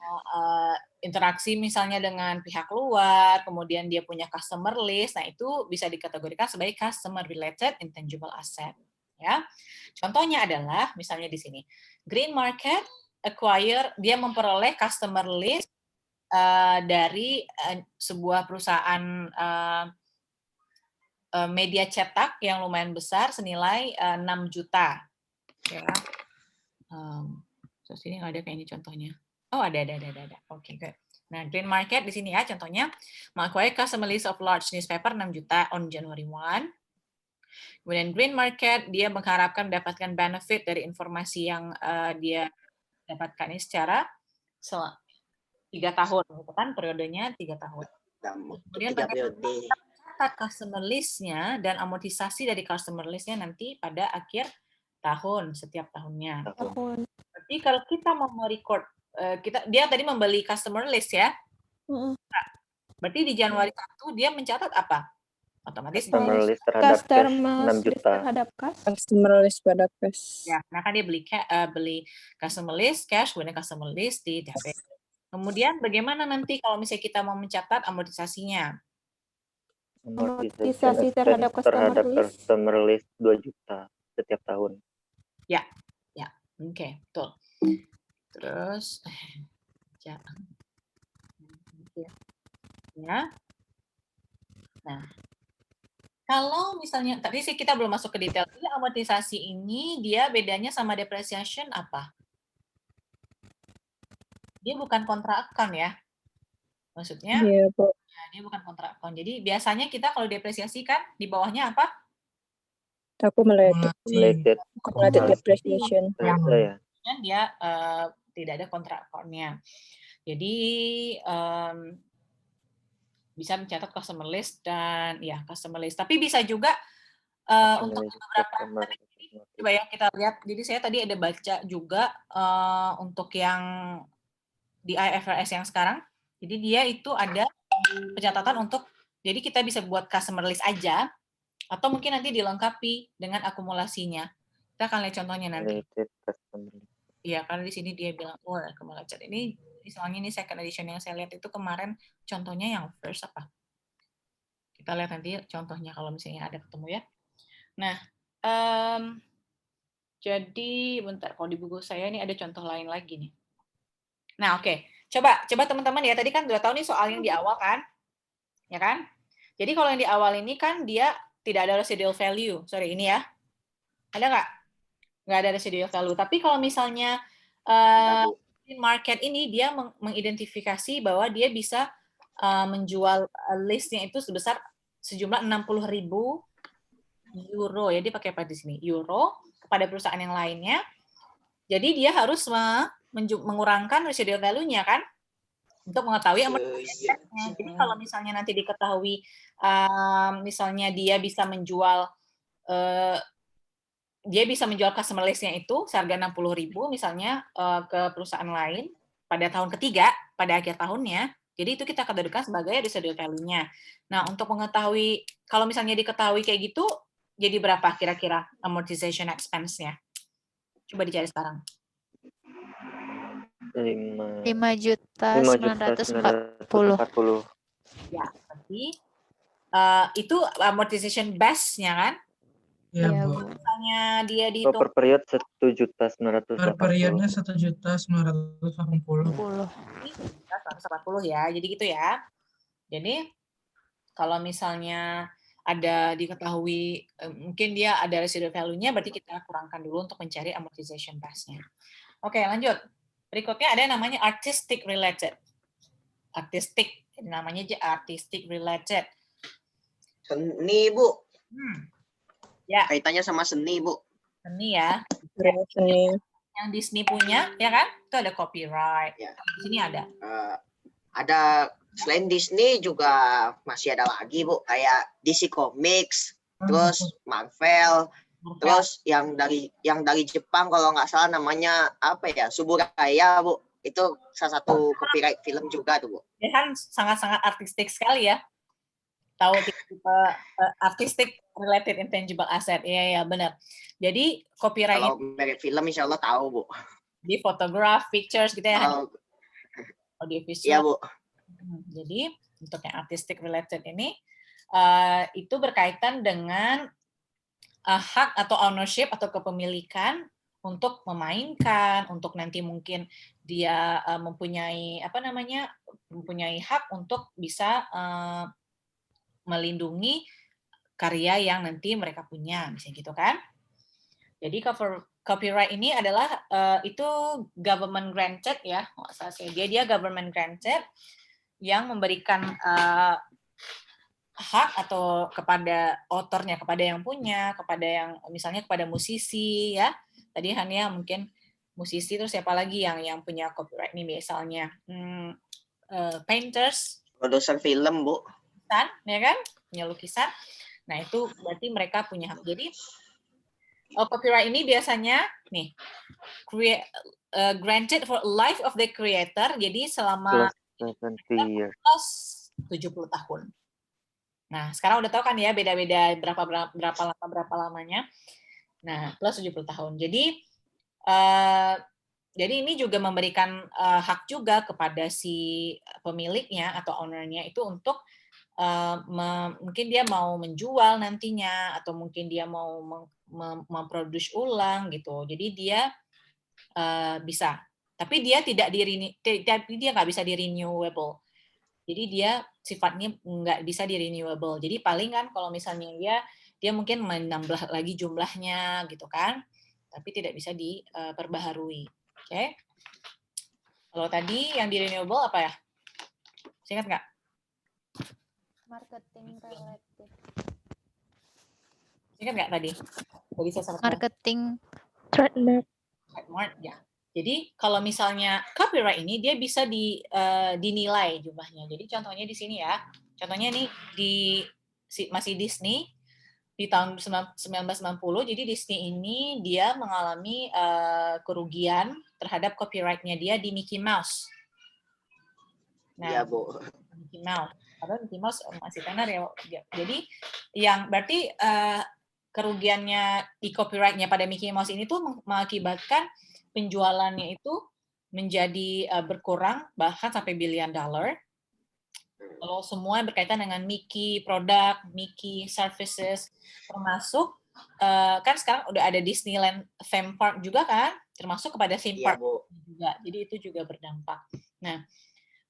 interaksi misalnya dengan pihak luar, kemudian dia punya customer list, nah itu bisa dikategorikan sebagai customer related intangible asset. Ya, contohnya adalah misalnya di sini, Green Market acquire, dia memperoleh customer list dari sebuah perusahaan media cetak yang lumayan besar senilai 6 juta. Ya. Terus ini nggak ada kayak ini contohnya. Oh, ada. Oke, good. Nah, Green Market di sini ya contohnya, acquire customer list of large newspaper 6 juta on January 1. Kemudian Green Market, dia mengharapkan mendapatkan benefit dari informasi yang dia dapatkan ini secara 3 tahun, gitu kan, periodenya 3 tahun. Kemudian mencatat customer list-nya dan amortisasi dari customer list-nya nanti pada akhir tahun, setiap tahunnya. Berarti kalau kita mau merecord, dia tadi membeli customer list ya, berarti di Januari 1 dia mencatat apa? Otomatis Customer list terhadap cash 6 juta. Customer list pada cash. Ya, nah kan dia beli customer list, cash, kemudian customer list di debit. Kemudian bagaimana nanti kalau misalnya kita mau mencatat amortisasinya? Amortisasi terhadap customer list 2 juta setiap tahun. Ya. Oke, betul. Terus ya. Nah, kalau misalnya tadi sih kita belum masuk ke detail. Jadi amortisasi ini dia bedanya sama depreciation apa? Dia bukan kontrak account ya. Maksudnya Iya, Bu. ya, dia bukan kontrak account. Jadi biasanya kita kalau depresiasi kan di bawahnya apa? Accumulated depreciation. Ya. Dan dia tidak ada kontrak account-nya. Jadi bisa mencatat customer list dan ya customer list. Tapi bisa juga untuk beberapa coba ya kita lihat. Jadi saya tadi ada baca juga untuk yang di IFRS yang sekarang. Jadi dia itu ada pencatatan untuk, jadi kita bisa buat customer list aja atau mungkin nanti dilengkapi dengan akumulasinya. Kita akan lihat contohnya nanti. Related customer. Iya, karena di sini dia bilang, oh, accumulated. Ini misalnya ini second edition yang saya lihat itu kemarin contohnya yang first apa? Kita lihat nanti contohnya kalau misalnya ada ketemu ya. Nah, jadi bentar, kalau di buku saya ini ada contoh lain lagi nih. Nah, oke. Coba teman-teman ya, tadi kan udah tahu nih soal yang di awal kan? Ya kan? Jadi kalau yang di awal ini kan dia tidak ada residual value. Sorry, ini ya. Ada nggak? Nggak ada residual value. Tapi kalau misalnya market ini dia mengidentifikasi bahwa dia bisa menjual listnya itu sebesar sejumlah 60.000 euro. Ya, dia pakai apa di sini? Euro kepada perusahaan yang lainnya. Jadi dia harus mengurangkan residual value-nya kan? Untuk mengetahui amortisasi. Jadi kalau misalnya nanti diketahui misalnya dia bisa menjual customer list-nya itu seharga 60.000 misalnya ke perusahaan lain pada tahun ketiga, pada akhir tahunnya. Jadi itu kita kategorikan sebagai residual value-nya. Nah, untuk mengetahui kalau misalnya diketahui kayak gitu, jadi berapa kira-kira amortization expense-nya? Coba dicari sekarang. 5.940. Ya, berarti itu amortization base-nya kan? Iya, Iya, Bu. Bu. Misalnya dia Oh, dihitung per period 1.980. Per periodnya 1.980. 140 ya, jadi gitu ya. Jadi kalau misalnya ada diketahui mungkin dia ada residual value-nya, berarti kita kurangkan dulu untuk mencari amortization base-nya. Oke, lanjut. Berikutnya ada yang namanya artistic related. Artistic, namanya aja artistic related. Seni, Bu. Ya, Kaitannya sama seni, Bu. seni ya. Seni. Yang Disney punya, ya kan? Itu ada copyright. Ya. Di sini ada. Ada selain Disney juga masih ada lagi, Bu. Kayak DC Comics, terus Marvel, terus yang dari Jepang kalau nggak salah namanya apa ya, Suburaya, Bu. Itu salah satu copyright film juga tuh, Bu. Ya kan sangat-sangat artistik sekali ya. Tahu tipe artistic related intangible asset. Iya, benar. Jadi copyright Kalau merek film insya Allah tahu, Bu. di photograph, pictures gitu ya. Kalau Audiovisual. iya, Bu. Jadi untuk yang artistic related ini itu berkaitan dengan hak atau ownership atau kepemilikan untuk memainkan, untuk nanti mungkin dia mempunyai hak untuk bisa melindungi karya yang nanti mereka punya, misalnya gitu kan. Jadi copyright ini adalah itu government granted ya, dia government granted yang memberikan hak atau kepada autornya, kepada yang punya, kepada yang misalnya kepada musisi ya. Tadi hanya mungkin musisi, terus siapa lagi yang punya copyright ini misalnya painters, Produser film, Bu. ya kan, punya lukisan. Nah itu berarti mereka punya hak. Jadi copyright ini biasanya nih granted for life of the creator. Jadi selama 70 years. 70 tahun. Nah, sekarang udah tahu kan ya beda-beda berapa lamanya. Nah, plus 70 tahun. Jadi ini juga memberikan hak juga kepada si pemiliknya atau ownernya itu untuk mungkin dia mau menjual nantinya atau mungkin dia mau memproduksi ulang gitu. Jadi dia bisa, tapi dia nggak bisa di renewable. Jadi dia sifatnya nggak bisa di renewable. Jadi paling kan kalau misalnya dia mungkin menambah lagi jumlahnya gitu kan, tapi tidak bisa diperbaharui. Oke. Kalau tadi yang di renewable apa ya? Ingat nggak? Marketing related. Ingat nggak tadi? Tadi saya sempat Marketing. trademark ya. Jadi kalau misalnya copyright ini dia bisa dinilai jumlahnya. Jadi contohnya di sini ya. Contohnya nih masih Disney di tahun 1990. Jadi Disney ini dia mengalami kerugian terhadap copyright-nya dia di Mickey Mouse. Nah, Iya, Bu. Mickey Mouse. Padahal Mickey Mouse masih tenar ya. Jadi berarti kerugiannya di copyright-nya pada Mickey Mouse ini tuh mengakibatkan penjualannya itu menjadi berkurang bahkan sampai billion dollar. Kalau semua yang berkaitan dengan Mickey produk, Mickey services, termasuk kan sekarang udah ada Disneyland theme park juga kan, termasuk kepada theme Iya, park Bu. juga. Jadi itu juga berdampak. Nah,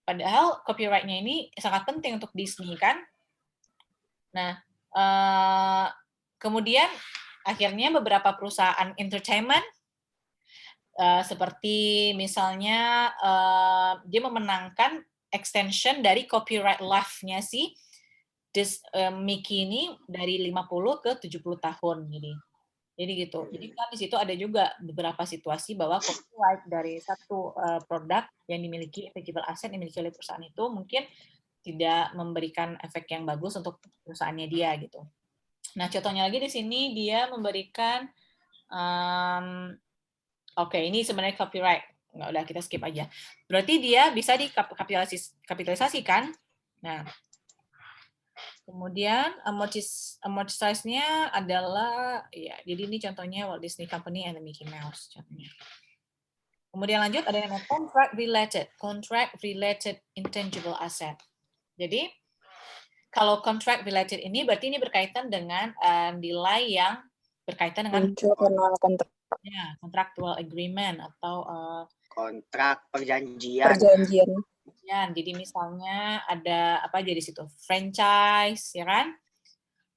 padahal copyright-nya ini sangat penting untuk Disney kan. Nah, kemudian akhirnya beberapa perusahaan entertainment seperti misalnya dia memenangkan extension dari copyright life-nya si Mickey ini dari 50 ke 70 tahun jadi gitu. Jadi kan di situ ada juga beberapa situasi bahwa copyright dari satu produk yang dimiliki intangible asset yang dimiliki oleh perusahaan itu mungkin tidak memberikan efek yang bagus untuk perusahaannya dia gitu. Nah, contohnya lagi di sini dia memberikan oke, ini sebenarnya copyright. Nggak, udah kita skip aja. Berarti dia bisa dikapitalisasikan. Nah, kemudian amortisize-nya adalah, ya, jadi ini contohnya Walt Disney Company and the Mickey Mouse. Contohnya. Kemudian lanjut ada yang namanya contract related intangible asset. Jadi, kalau contract related ini berarti ini berkaitan dengan nilai yang berkaitan dengan Muncul karena kontrak. ya, contractual agreement atau Kontrak perjanjian. Perjanjian. jadi misalnya ada apa aja di situ, franchise, ya kan,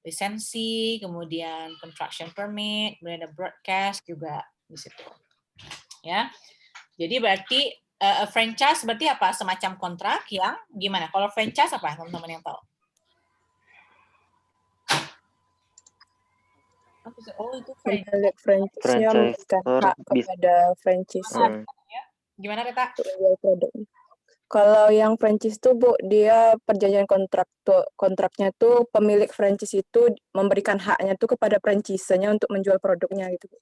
lisensi, kemudian construction permit, kemudian ada broadcast juga di situ, ya. Jadi berarti franchise berarti apa? Semacam kontrak yang gimana? Kalau franchise apa, teman-teman yang tahu? Oh, itu Pemilik franchise-nya memberikan hak kepada franchise gimana, Reta? untuk menjual produknya. Kalau yang franchise itu, Bu, dia perjanjian kontraknya tuh pemilik franchise itu memberikan haknya tuh kepada franchise-nya untuk menjual produknya gitu, Bu.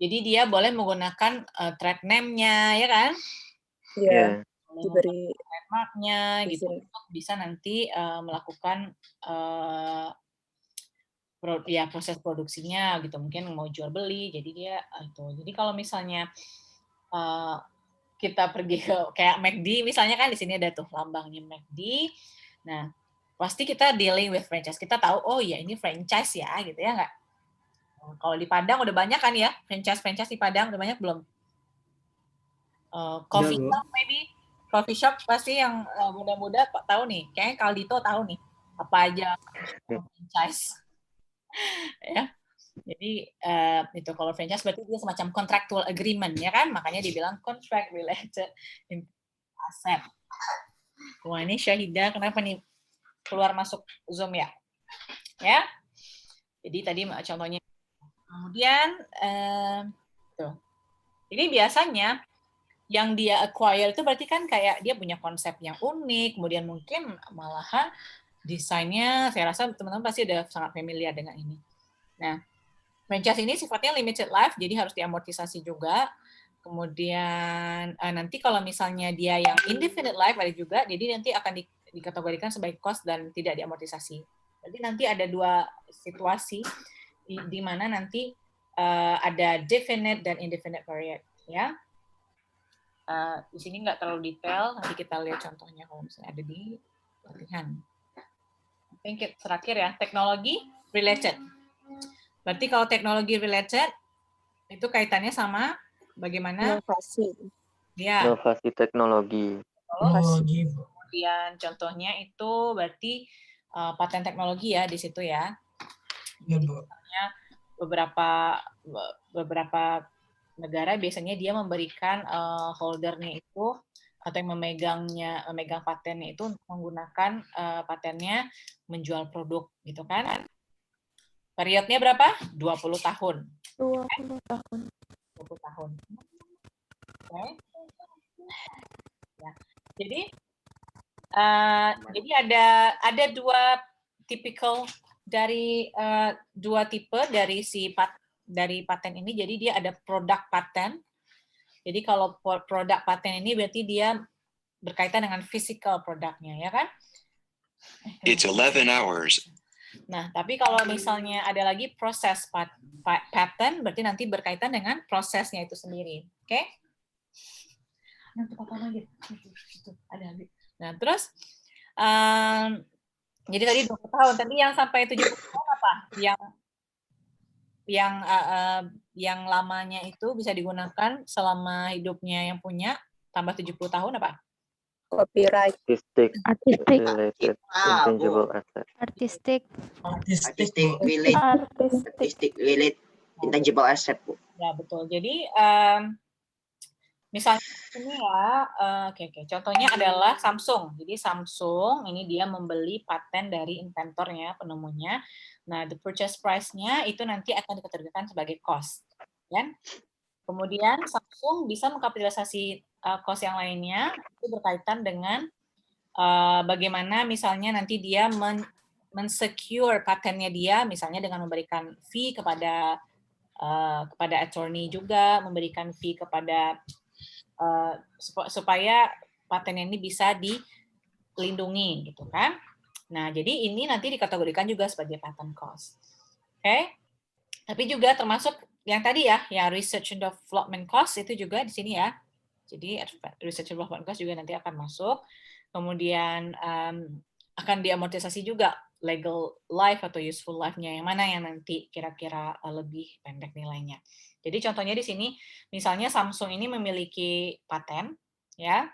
Jadi dia boleh menggunakan trade name-nya, ya kan? Iya, diberi trademark-nya gitu untuk bisa nanti melakukan proses produksinya gitu, mungkin mau jual beli, jadi dia itu. Jadi kalau misalnya kita pergi ke kayak McD misalnya kan di sini ada tuh lambangnya McD. Nah, pasti kita dealing with franchise. Kita tahu oh ya ini franchise ya gitu ya nggak? Kalau di Padang udah banyak kan ya franchise di Padang udah banyak belum? Coffee shop maybe coffee shop pasti yang muda-muda tahu nih. Kayaknya Kaldito tahu nih apa aja franchise. Ya. Jadi itu kalau franchise berarti dia semacam contractual agreement ya kan, makanya dibilang contract related asset. Wah ini Syahidah kenapa nih keluar masuk Zoom ya? Ya. Jadi tadi contohnya. Kemudian tuh. Jadi biasanya yang dia acquire itu berarti kan kayak dia punya konsep yang unik, kemudian mungkin malahan desainnya saya rasa teman-teman pasti udah sangat familiar dengan ini. Nah, franchise ini sifatnya limited life, jadi harus diamortisasi juga. Kemudian nanti kalau misalnya dia yang indefinite life ada juga, jadi nanti akan dikategorikan sebagai cost dan tidak diamortisasi. Jadi nanti ada dua situasi di mana nanti ada definite dan indefinite period. Ya, di sini nggak terlalu detail, nanti kita lihat contohnya kalau misalnya ada di latihan. Terakhir ya, teknologi related. Berarti kalau teknologi related itu kaitannya sama bagaimana inovasi. Ya. Inovasi teknologi. Kemudian contohnya itu berarti paten teknologi ya di situ ya. Iya, Bu. Misalnya beberapa negara biasanya dia memberikan holdernya itu atau yang memegang patennya itu untuk menggunakan patennya menjual produk gitu kan. Periodnya berapa? 20 tahun. 20 tahun. 20 tahun. Okay. Ya. Jadi ada dua tipikal dari dua tipe dari dari paten ini. Jadi dia ada produk paten. Jadi kalau produk paten ini berarti dia berkaitan dengan physical produknya, ya kan? It's 11 hours. Nah, tapi kalau misalnya ada lagi proses patent, berarti nanti berkaitan dengan prosesnya itu sendiri. Oke? Nanti potong lagi. Ada habis. Nah, terus jadi tadi 20 tahun. Tadi yang sampai 70 tahun apa? Yang lamanya itu bisa digunakan selama hidupnya yang punya, tambah 70 tahun apa? Copyright. Artistic Artistic. related Ah, Bu. intangible asset. Artistic. Artistik, Artistic Bu. related, Artistic. artistic related intangible asset, Bu. Ya, betul. Jadi misalnya ini ya, oke. Contohnya adalah Samsung. Jadi Samsung ini dia membeli paten dari inventornya, penemunya. Nah, the purchase price-nya itu nanti akan dikategorikan sebagai cost, kan? Kemudian Samsung bisa mengkapitalisasi cost yang lainnya itu berkaitan dengan bagaimana misalnya nanti dia men-secure patennya dia, misalnya dengan memberikan fee kepada attorney juga, memberikan fee kepada supaya paten ini bisa dilindungi gitu kan. Nah, jadi ini nanti dikategorikan juga sebagai patent cost. Oke. Tapi juga termasuk yang tadi ya, yang research and development cost itu juga di sini ya. Jadi research and development cost juga nanti akan masuk. Kemudian akan diamortisasi juga legal life atau useful life-nya, yang mana yang nanti kira-kira lebih pendek nilainya. Jadi contohnya di sini, misalnya Samsung ini memiliki paten, ya,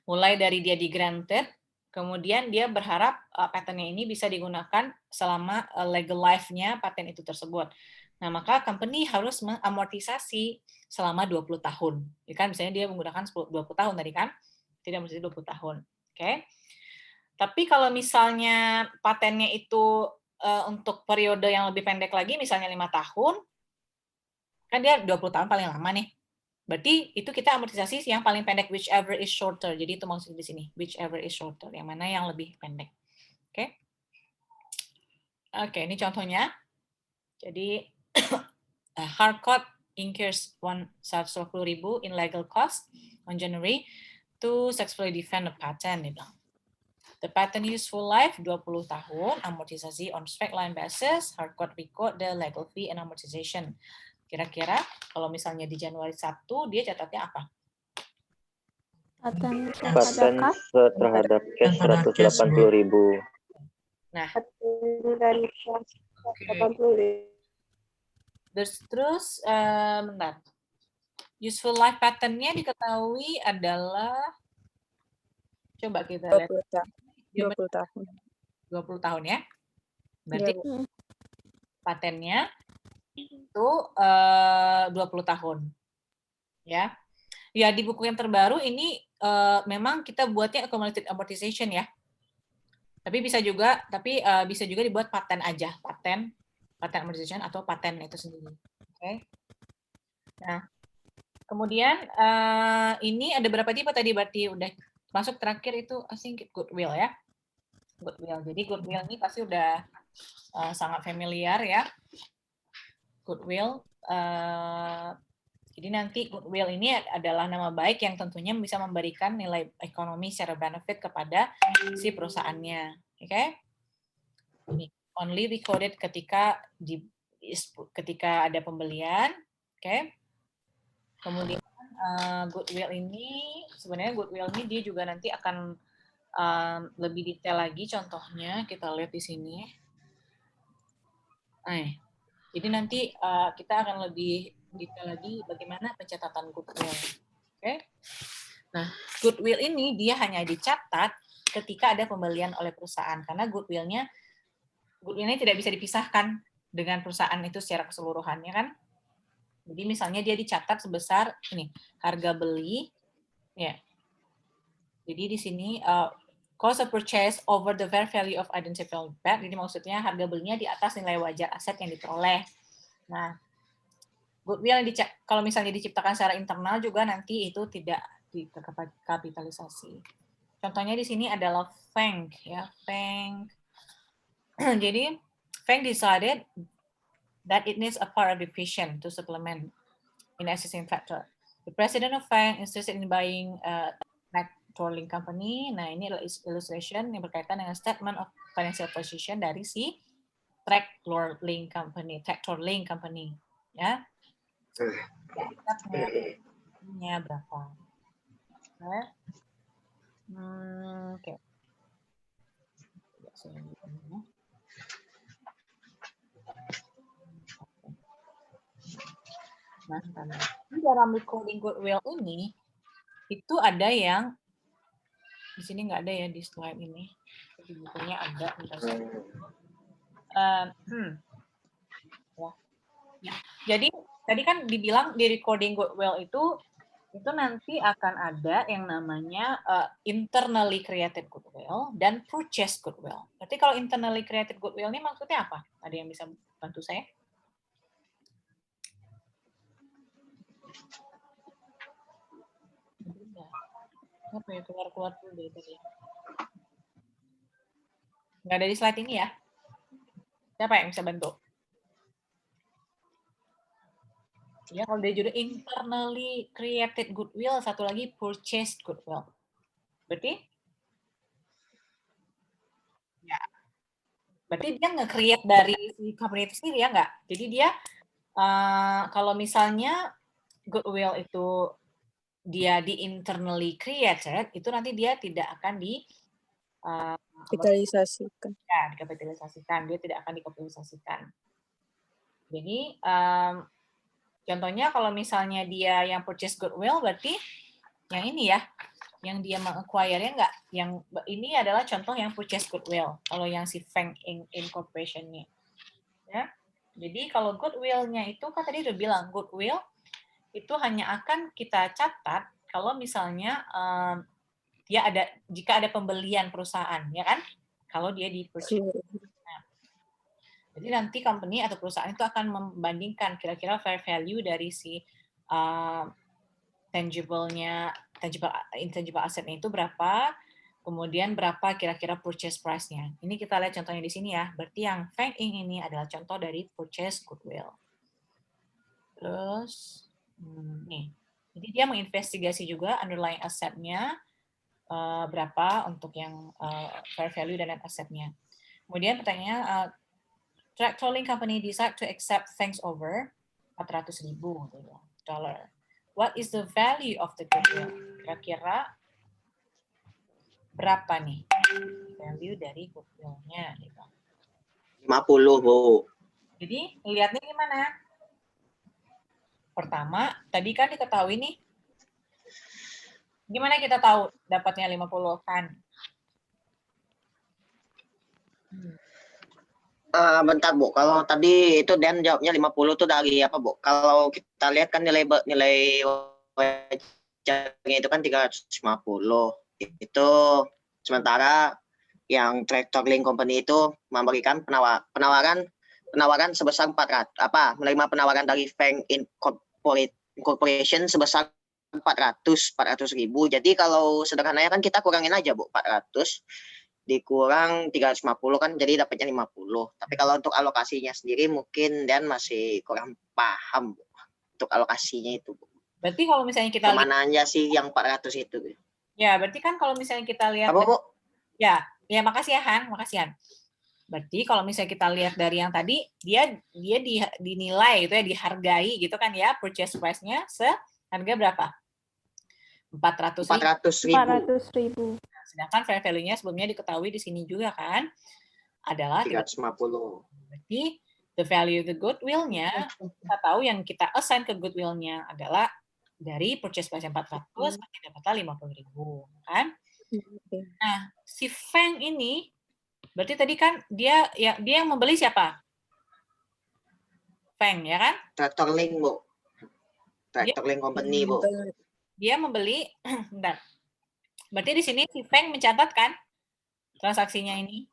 mulai dari dia di-granted, kemudian dia berharap patennya ini bisa digunakan selama legal life-nya paten itu tersebut. Nah, maka company harus mengamortisasi selama 20 tahun. Ya kan, misalnya dia menggunakan 20 tahun tadi kan, tidak mesti 20 tahun. Oke. Tapi kalau misalnya patennya itu untuk periode yang lebih pendek lagi, misalnya 5 tahun, kan dia 20 tahun paling lama nih. Berarti itu kita amortisasi yang paling pendek, whichever is shorter. Jadi itu maksudnya di sini, whichever is shorter, yang mana yang lebih pendek. Oke. Oke, ini contohnya. Jadi Harcourt incurs 110.000 in legal cost on January to successfully defend the patent, dia bilang. The patent useful life 20 tahun, amortisasi on straight line basis, Harcourt record the legal fee and amortization. Kira-kira kalau misalnya di Januari 1 dia catatnya apa? Paten Paten terhadap cash Pada cash, 180.000. Nah, Dari 80. terus bentar. Useful life pattern-nya diketahui adalah, coba kita lihat. 20 tahun. 20 tahun ya. Berarti Iya, Bu. patennya itu 20 tahun. Ya. Ya, di buku yang terbaru ini memang kita buatnya accumulated amortization ya. Tapi bisa juga dibuat paten aja, paten amortization atau paten itu sendiri. Oke. Nah, kemudian ini ada berapa tipe tadi, berarti udah masuk terakhir itu I think goodwill ya. Goodwill. Jadi goodwill ini pasti udah sangat familiar ya. Goodwill. Jadi nanti goodwill ini adalah nama baik yang tentunya bisa memberikan nilai ekonomi secara benefit kepada si perusahaannya. Oke? Only recorded ketika ada pembelian. Oke? Kemudian goodwill ini, sebenarnya goodwill ini dia juga nanti akan lebih detail lagi, contohnya kita lihat di sini. Jadi nanti kita akan lebih detail lagi bagaimana pencatatan goodwill. Oke? Nah, goodwill ini dia hanya dicatat ketika ada pembelian oleh perusahaan, karena goodwill-nya tidak bisa dipisahkan dengan perusahaan itu secara keseluruhannya kan. Jadi misalnya dia dicatat sebesar ini harga beli, ya. Jadi di sini cost of purchase over the fair value of identifiable fact. Jadi maksudnya harga belinya di atas nilai wajar aset yang diperoleh. Nah, goodwill kalau misalnya diciptakan secara internal juga nanti itu tidak dikapitalisasi. Contohnya di sini adalah Feng, ya Feng. Jadi Feng decided that it needs a part of division to supplement in existing factor. The president of Feng insisted in buying Tractor Link Company. Nah, ini adalah illustration yang berkaitan dengan statement of financial position dari si Tractor Link Company. Ya. Nya berapa? Oke. Nah, di dalam recording goodwill ini itu ada yang di sini nggak ada ya di slide ini. Di bukunya ada. Ya. Jadi tadi kan dibilang di recording goodwill itu nanti akan ada yang namanya internally created goodwill dan purchase goodwill. Berarti kalau internally created goodwill ini maksudnya apa? Ada yang bisa bantu saya? Apa ya, keluar dulu dari tadi. Nggak ada di slide ini ya? Siapa yang bisa bantu? Ya, kalau dari judul internally created goodwill, satu lagi purchased goodwill. Berarti? Ya. Berarti dia nge-create dari si company itu sendiri ya nggak? Jadi dia, kalau misalnya goodwill itu dia di internally created, itu nanti dia tidak akan Kapitalisasikan. Ya, dikapitalisasikan. Dia tidak akan dikapitalisasikan. Jadi, contohnya kalau misalnya dia yang purchase goodwill, berarti yang ini ya, yang dia meng-acquire-nya enggak. Yang ini adalah contoh yang purchase goodwill. Kalau yang si Feng Incorporation-nya. Ya. Jadi kalau goodwill-nya itu kan tadi udah bilang, goodwill itu hanya akan kita catat kalau misalnya dia ada, jika ada pembelian perusahaan, ya kan? Kalau dia di purchase. Nah, jadi nanti company atau perusahaan itu akan membandingkan kira-kira fair value dari si intangible assetnya itu berapa, kemudian berapa kira-kira purchase price-nya. Ini kita lihat contohnya di sini ya. Berarti yang Feng Ing ini adalah contoh dari purchase goodwill. Terus, nih. Jadi dia menginvestigasi juga underlying asset-nya, berapa untuk yang fair value dan net asset-nya. Kemudian pertanyaannya, Tractor Link Company decide to accept thanks over $400,000. What is the value of the goodwill? Kira-kira berapa nih value dari goodwill-nya? 50, Bu. Jadi lihatnya gimana? Pertama, tadi kan diketahui nih. Gimana kita tahu dapatnya 50 kan? Bentar, Bu. Kalau tadi itu Dan jawabnya 50 itu dari apa, Bu? Kalau kita lihat kan nilai wajarnya itu kan 350. Itu sementara yang Tractor Link Company itu memberikan penawaran sebesar 400, menerima penawaran dari Feng Incorporation sebesar 400.000. Jadi kalau sederhananya kan kita kurangin aja, Bu, 400 dikurang 350 kan jadi dapatnya 50. Tapi kalau untuk alokasinya sendiri mungkin Dan masih kurang paham, Bu, untuk alokasinya itu, Bu. Berarti kalau misalnya kita kemana aja sih yang 400 itu? Ya, berarti kan kalau misalnya kita lihat Apa, Bu? Ya, makasih ya Han, makasih Han. Berarti kalau misalnya kita lihat dari yang tadi, dia dinilai itu ya, dihargai gitu kan ya, purchase price-nya seharga berapa? 400.000. Nah, sedangkan fair value-nya sebelumnya diketahui di sini juga kan adalah 350. Berarti the value of the goodwill-nya, kita tahu yang kita assign ke goodwill-nya adalah dari purchase price 400, berarti dapatnya 50.000 kan? Nah, si Feng ini berarti tadi kan dia yang membeli siapa? Feng, ya kan? Tractor Link, Bu. Tractor Link Company, Bu. Dia membeli, bentar. Berarti di sini si Feng mencatatkan transaksinya ini.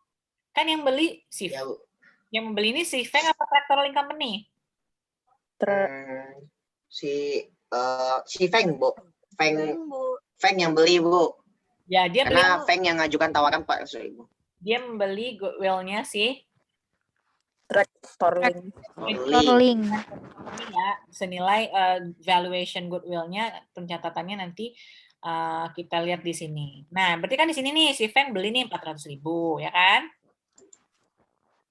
Kan yang beli si Ya, Bu. Yang membeli ini si Feng apa Tractor Link Company? Si Feng, Bu. Feng yang beli, Bu. Ya, dia Karena Feng yang ngajukan tawaran 400.000. Dia membeli goodwill-nya si Tractor Link. Link. ya, senilai valuation goodwill-nya pencatatannya nanti Kita lihat di sini. Nah, berarti kan di sini nih si Feng beli nih 400.000, ya kan?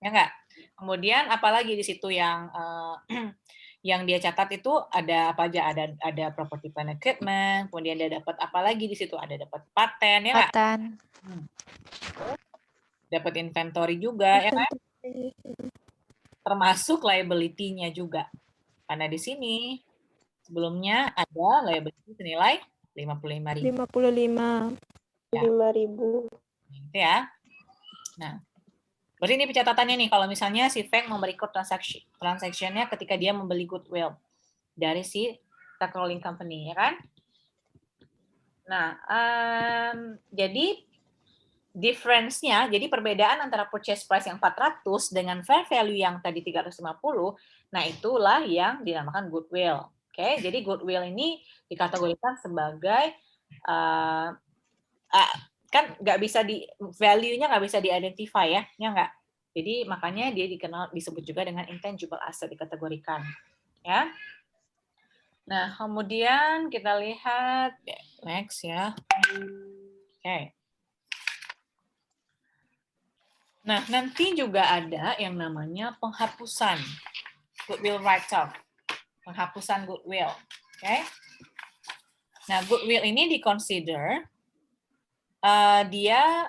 Ya enggak? Kemudian apalagi di situ yang yang dia catat itu ada apa aja? Ada property plant equipment, kemudian dia dapat apa lagi di situ? Ada dapat paten, ya enggak? Paten. Dapat inventory juga, ya kan? Termasuk liability-nya juga. Karena di sini sebelumnya ada liability senilai 55.000. 55. Ya. 5.000. Gitu ya. Nah, berarti ini pencatatannya nih, kalau misalnya si Feng memberi transaction-nya ketika dia membeli goodwill dari si controlling company, ya kan? Nah, jadi difference-nya, jadi perbedaan antara purchase price yang 400 dengan fair value yang tadi 350, nah itulah yang dinamakan goodwill. Oke, jadi goodwill ini dikategorikan sebagai kan nggak bisa value-nya nggak bisa di-identify ya nggak. Jadi makanya dia disebut juga dengan intangible asset, dikategorikan. Ya. Nah, kemudian kita lihat next ya. Oke. Nah, nanti juga ada yang namanya penghapusan goodwill write-off. Penghapusan goodwill. Oke. Nah, goodwill ini di-consider dia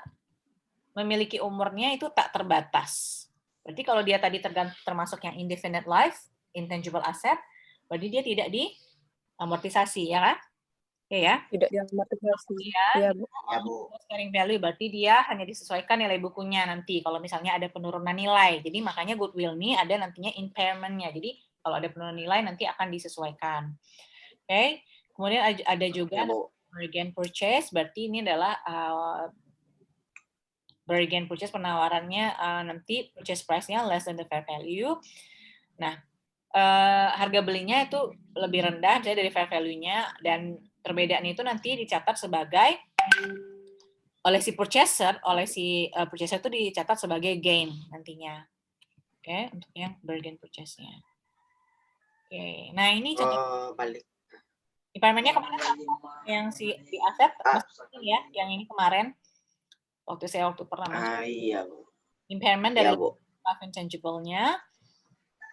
memiliki umurnya itu tak terbatas. Berarti kalau dia tadi termasuk yang indefinite life, intangible asset, berarti dia tidak diamortisasi, ya kan? Ya. Tidak diamortisasi. Iya, Bu. Carrying value berarti dia hanya disesuaikan nilai bukunya nanti kalau misalnya ada penurunan nilai. Jadi makanya goodwill ini ada nantinya impairment-nya. Jadi kalau ada penurunan nilai nanti akan disesuaikan. Oke. Kemudian ada juga bargain purchase, berarti ini adalah bargain purchase, penawarannya nanti purchase price-nya less than the fair value. Nah, harga belinya itu lebih rendah dari fair value-nya, dan perbedaan itu nanti dicatat sebagai oleh si purchaser itu dicatat sebagai gain nantinya. Oke, untuk yang bargain purchase-nya. Oke, nah ini contoh balik. impairment-nya kemarin yang di aset ya, yang ini kemarin waktu pernah masuk. Iya, Bu. Impairment Iya, dari Bu. intangible-nya.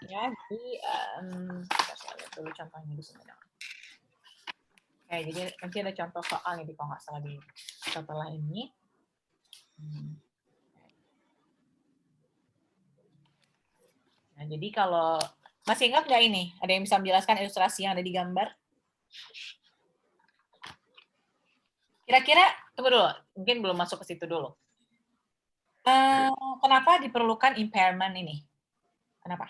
Ya, jadi saya lihat dulu contohnya di sini. Oke, jadi nanti ada contoh soalnya di kalau nggak salah di setelah ini. Nah, jadi kalau masih ingat nggak ini? Ada yang bisa menjelaskan ilustrasi yang ada di gambar? Kira-kira, tunggu dulu, mungkin belum masuk ke situ dulu. Kenapa diperlukan impairment ini? Kenapa?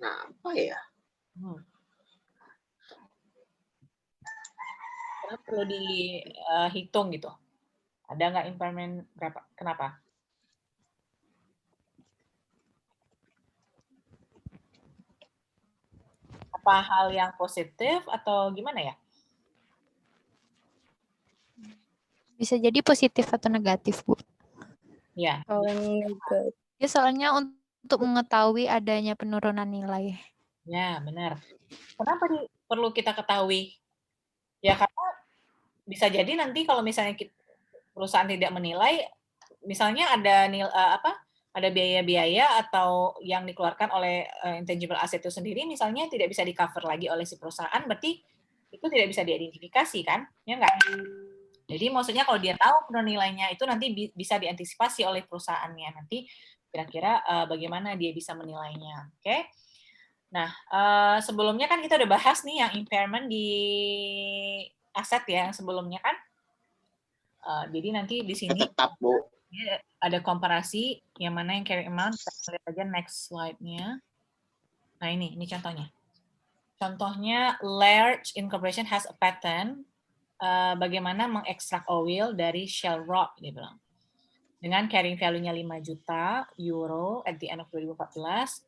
Nah, apa ya? Kenapa perlu dihitung gitu? Ada nggak impairment berapa? Kenapa? Apa hal yang positif atau gimana ya? Bisa jadi positif atau negatif, Bu. Ya. Hal yang negatif. Ya, soalnya untuk mengetahui adanya penurunan nilai. Ya, benar. Kenapa perlu kita ketahui? Ya, karena bisa jadi nanti kalau misalnya perusahaan tidak menilai, misalnya ada biaya-biaya atau yang dikeluarkan oleh intangible asset itu sendiri, misalnya tidak bisa di-cover lagi oleh si perusahaan, berarti itu tidak bisa diidentifikasi, kan? Ya enggak? Jadi maksudnya kalau dia tahu penurunan nilainya itu nanti bisa diantisipasi oleh perusahaannya. Nanti kira-kira bagaimana dia bisa menilainya. Oke? Nah, sebelumnya kan kita udah bahas nih yang impairment di aset ya, yang sebelumnya kan. Jadi nanti di sini Tetap, Bu. ada komparasi yang mana yang carry amount. Kita lihat aja next slide-nya. Nah, ini contohnya. Contohnya, Large Incorporation has a patent bagaimana mengekstrak oil dari shale rock, dia bilang. Dengan carrying value-nya 5 juta euro at the end of 2014.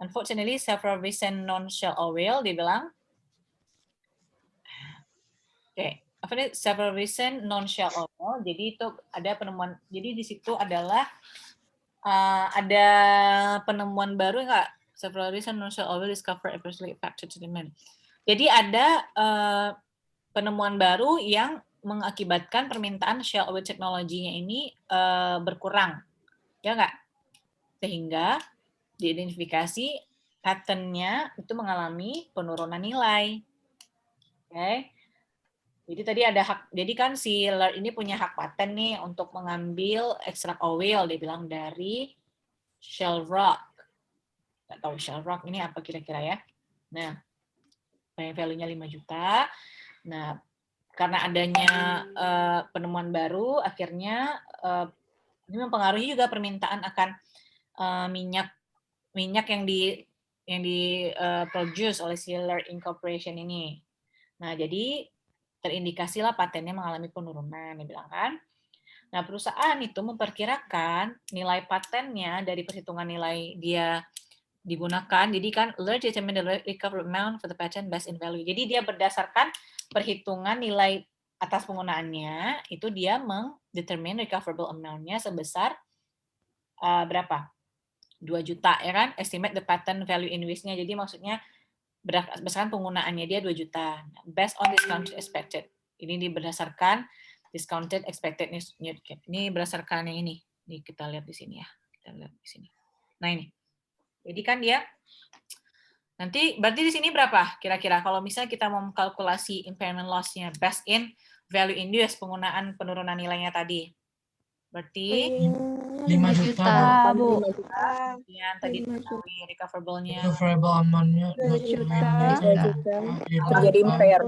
Unfortunately, several recent non-shale oil, dia bilang. Several recent non-shale oil, jadi itu ada penemuan, jadi di situ adalah ada penemuan baru nggak? Several recent non-shale oil discovered apparently affected to demand. Jadi ada penemuan baru yang mengakibatkan permintaan shell oil teknologinya ini berkurang, ya nggak? Sehingga diidentifikasi pattern-nya itu mengalami penurunan nilai. Oke. Jadi tadi ada hak, jadi kan si Laird ini punya hak paten nih untuk mengambil ekstrak oil, dia bilang dari shell rock. Nggak tahu shell rock ini apa kira-kira ya. Nah, value-nya 5 juta. Nah, karena adanya penemuan baru, akhirnya ini mempengaruhi juga permintaan akan minyak yang di produce oleh si Laird Incorporation ini. Nah, jadi terindikasilah patennya mengalami penurunan, dia bilang kan. Nah, perusahaan itu memperkirakan nilai patennya dari perhitungan nilai dia digunakan. Jadi kan Laird determine the recoverable amount for the patent based in value. Jadi dia berdasarkan perhitungan nilai atas penggunaannya, itu dia mendetermine recoverable amount-nya sebesar berapa? 2 juta, ya kan? Estimate the patent value in use-nya. Jadi maksudnya berdasarkan penggunaannya dia 2 juta. Based on discounted expected. Ini berdasarkan discounted expected. Ini berdasarkan yang ini. Ini kita lihat di sini ya. Kita lihat di sini. Nah ini. Jadi kan dia nanti berarti di sini berapa kira-kira kalau misalnya kita mau mengkalkulasi impairment loss-nya based in value in use, penggunaan penurunan nilainya tadi. Berarti 5 juta. Bu. yang tadi diketahui recoverable-nya Recoverable amount-nya 2 juta. 2 juta. Terjadi impair.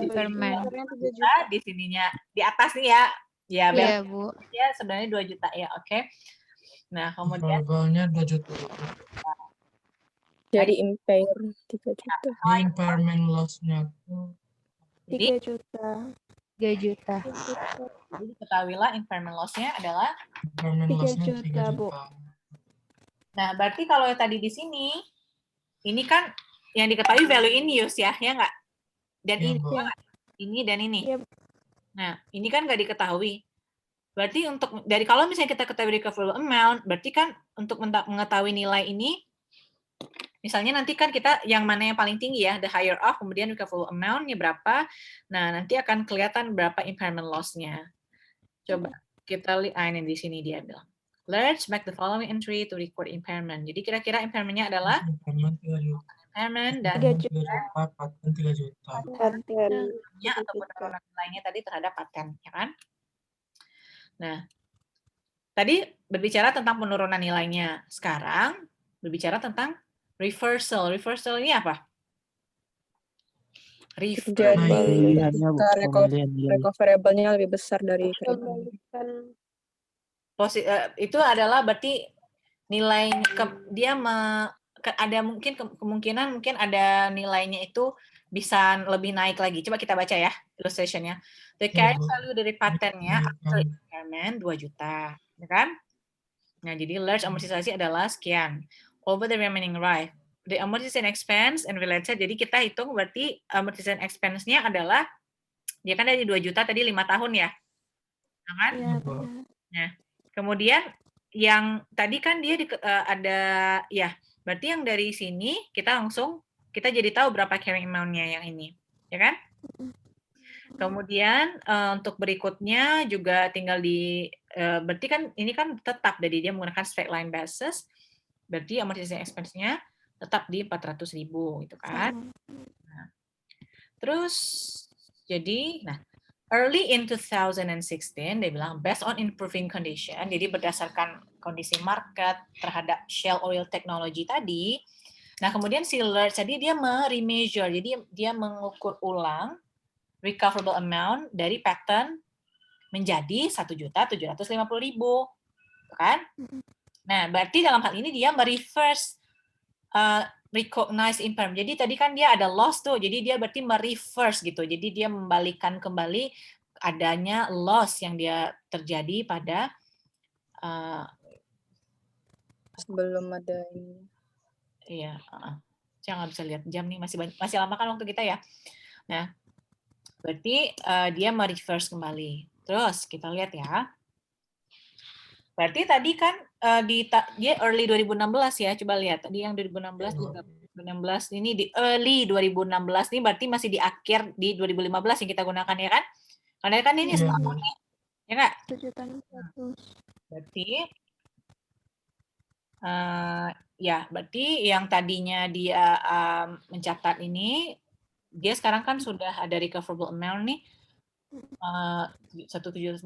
Impairment. juta di sininya di atas nih ya. Ya, Iya, Bu. ya sebenarnya 2 juta ya, oke. Nah, kemudian Recoverable-nya 2 juta. Jadi impair 3 juta. Jadi impairment loss-nya tuh 3 juta. 3 juta. Jadi ketahuilah impairment loss-nya adalah impairment 3 loss-nya juta, 3 Bu. juta. Nah, berarti kalau tadi di sini ini kan yang diketahui value in use ya nggak? Dan Iya, ini Bu. ya nggak? Ini dan ini. Iya. Nah, ini kan nggak diketahui. Berarti untuk dari kalau misalnya kita ketahui recoverable amount, berarti kan untuk mengetahui nilai ini, misalnya nanti kan kita yang mana yang paling tinggi ya, the higher of, kemudian recoverable amount-nya berapa. Nah, nanti akan kelihatan berapa impairment loss-nya. Coba kita lihat, ini di sini dia bilang. Let's make the following entry to record impairment. Jadi kira-kira impairment-nya adalah Impairment 3 juta. impairment dan 3 3 juta, paten 3 juta. nya atau penurunan nilainya tadi terhadap paten, ya kan? Nah, tadi berbicara tentang penurunan nilainya. Sekarang berbicara tentang reversal. Reversal ini apa? Jadi Pembeliannya, Bu. ketika Pembelian nilai. recoverable-nya lebih besar dari kredit. Itu adalah berarti nilai ada mungkin kemungkinan ada nilainya itu bisa lebih naik lagi. Coba kita baca ya illustration-nya. The carrying value dari patennya after impairment 2 juta, ya kan? Nah, jadi large amortisasi adalah sekian. Over the remaining life, the amortization expense and related. Jadi kita hitung berarti amortization expense-nya adalah dia kan dari 2 juta tadi 5 tahun ya. Ya kan? Iya, Nah, kemudian yang tadi kan dia ada ya, berarti yang dari sini kita jadi tahu berapa carrying amount-nya yang ini, ya kan? Kemudian untuk berikutnya juga tinggal berarti kan ini kan tetap dari dia menggunakan straight line basis, berarti amortization expense-nya tetap di 400.000 gitu kan. Nah, terus jadi early in 2016 dia bilang based on improving condition, jadi berdasarkan kondisi market terhadap shale oil technology tadi. Nah, kemudian si Laird tadi dia meremeasure, jadi dia mengukur ulang recoverable amount dari patent menjadi 1.750.000, kan? Nah, berarti dalam hal ini dia mereverse recognize impairment. Jadi tadi kan dia ada loss tuh, jadi dia berarti mereverse gitu. Jadi dia membalikan kembali adanya loss yang dia terjadi pada Sebelum ada ini. Iya, saya nggak bisa lihat jam nih, masih lama kan waktu kita ya. Nah, berarti dia mereverse kembali. Terus kita lihat ya. Berarti tadi kan dia early 2016 ya, coba lihat. Tadi yang 2016 juga 2016 ini di early 2016 ini berarti masih di akhir di 2015 yang kita gunakan ya kan? Karena kan ini Iya, setahun Bu. nih, ya nggak? 7.600.000. Berarti ya berarti yang tadinya dia mencatat ini dia sekarang kan sudah ada recoverable amount nih 1.750.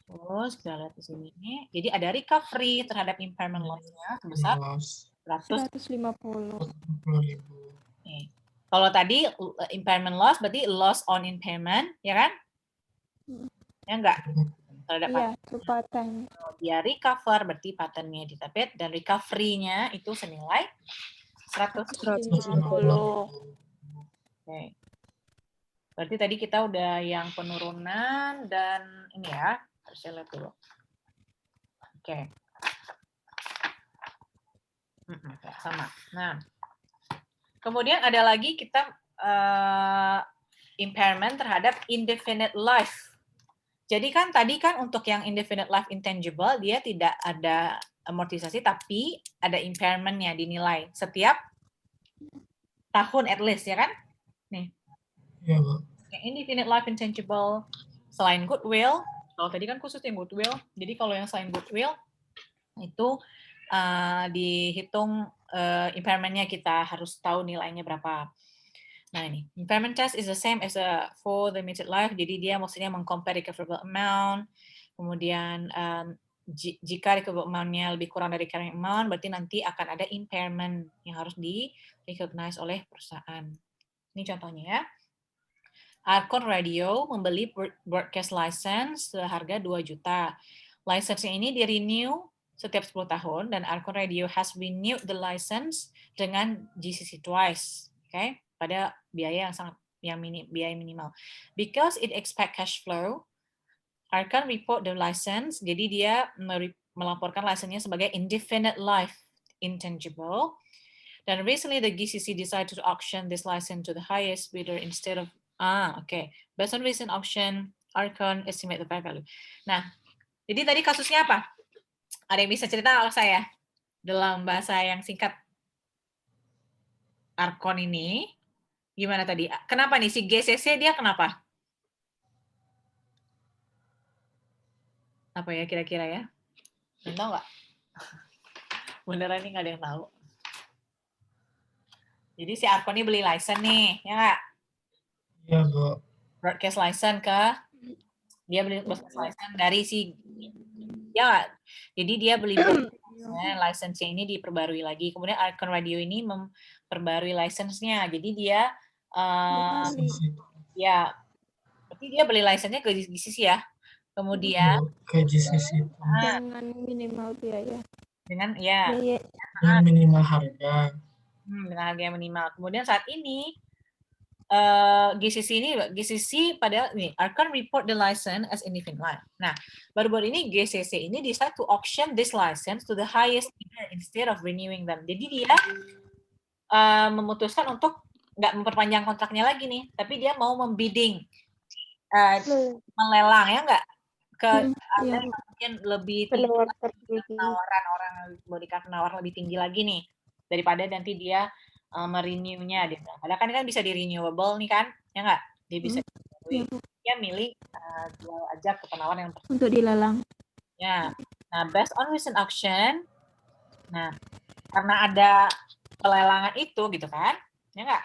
Terus kita lihat di sini nih. Jadi ada recovery terhadap impairment loss-nya sebesar Loss 150. 40.000. nih. Kalau tadi impairment loss berarti loss on impairment, ya kan? Ya enggak? Terhadap Iya, itu paten. dia recover berarti pattern-nya ditebet dan recovery-nya itu senilai 150. 150. Oke. Berarti tadi kita udah yang penurunan dan ini ya, harus saya lihat dulu. Oke. Oke, sama. Nah, kemudian ada lagi kita impairment terhadap indefinite life. Jadi kan tadi kan untuk yang indefinite life intangible dia tidak ada amortisasi tapi ada impairment-nya dinilai setiap tahun at least ya kan? Nih. Iya, Bu. Yang indefinite life intangible selain goodwill, kalau tadi kan khusus yang goodwill. Jadi kalau yang selain goodwill itu dihitung impairment-nya kita harus tahu nilainya berapa. Nah ini, impairment test is the same as for the limited life. Jadi dia maksudnya meng-compare recoverable amount. Kemudian jika recoverable amount-nya lebih kurang dari carrying amount, berarti nanti akan ada impairment yang harus di-recognize oleh perusahaan. Ini contohnya ya. Archon Radio membeli broadcast license seharga 2 juta. License-nya ini di-renew setiap 10 tahun dan Archon Radio has renewed the license dengan GCC twice. Okay? Pada biaya yang sangat biaya minimal. Because it expect cash flow, Archon report the license, jadi dia melaporkan license-nya sebagai indefinite life intangible. Dan recently the GCC decided to auction this license to the highest bidder instead of based on recent auction, Archon estimate the fair value. Nah, jadi tadi kasusnya apa? Ada yang bisa cerita ke saya dalam bahasa yang singkat? Archon ini gimana tadi? Kenapa nih si GCC dia kenapa? Apa ya kira-kira ya? Tahu nggak? Beneran nih nggak ada yang tahu. Jadi si Archon ini beli license nih, ya nggak? Iya, Bu. Broadcast license dia beli broadcast license dari si ya nggak? Jadi dia beli license-nya ini diperbarui lagi. Kemudian Archon Radio ini memperbarui license-nya. Jadi dia ya, berarti dia beli license-nya ke GCC ya. Kemudian ke GCC Dengan minimal biaya. dengan ya dengan minimal harga. dengan harga yang minimal. Kemudian saat ini GCC pada nih Archon report the license as indefinite life. Nah, baru-baru ini GCC ini decide to auction this license to the highest bidder instead of renewing them. Jadi dia memutuskan untuk nggak memperpanjang kontraknya lagi nih, tapi dia mau membidding, melelang ya nggak ke ada yang mungkin lebih tinggi penawaran orang memberikan penawaran lebih tinggi lagi nih daripada nanti dia merenew-nya gitu. Padahal kan bisa di renewable nih kan, ya nggak? Dia bisa dia milih jual aja ke penawar yang untuk dilelang. Ya. Nah, based on recent auction, nah karena ada pelelangan itu gitu kan, ya nggak?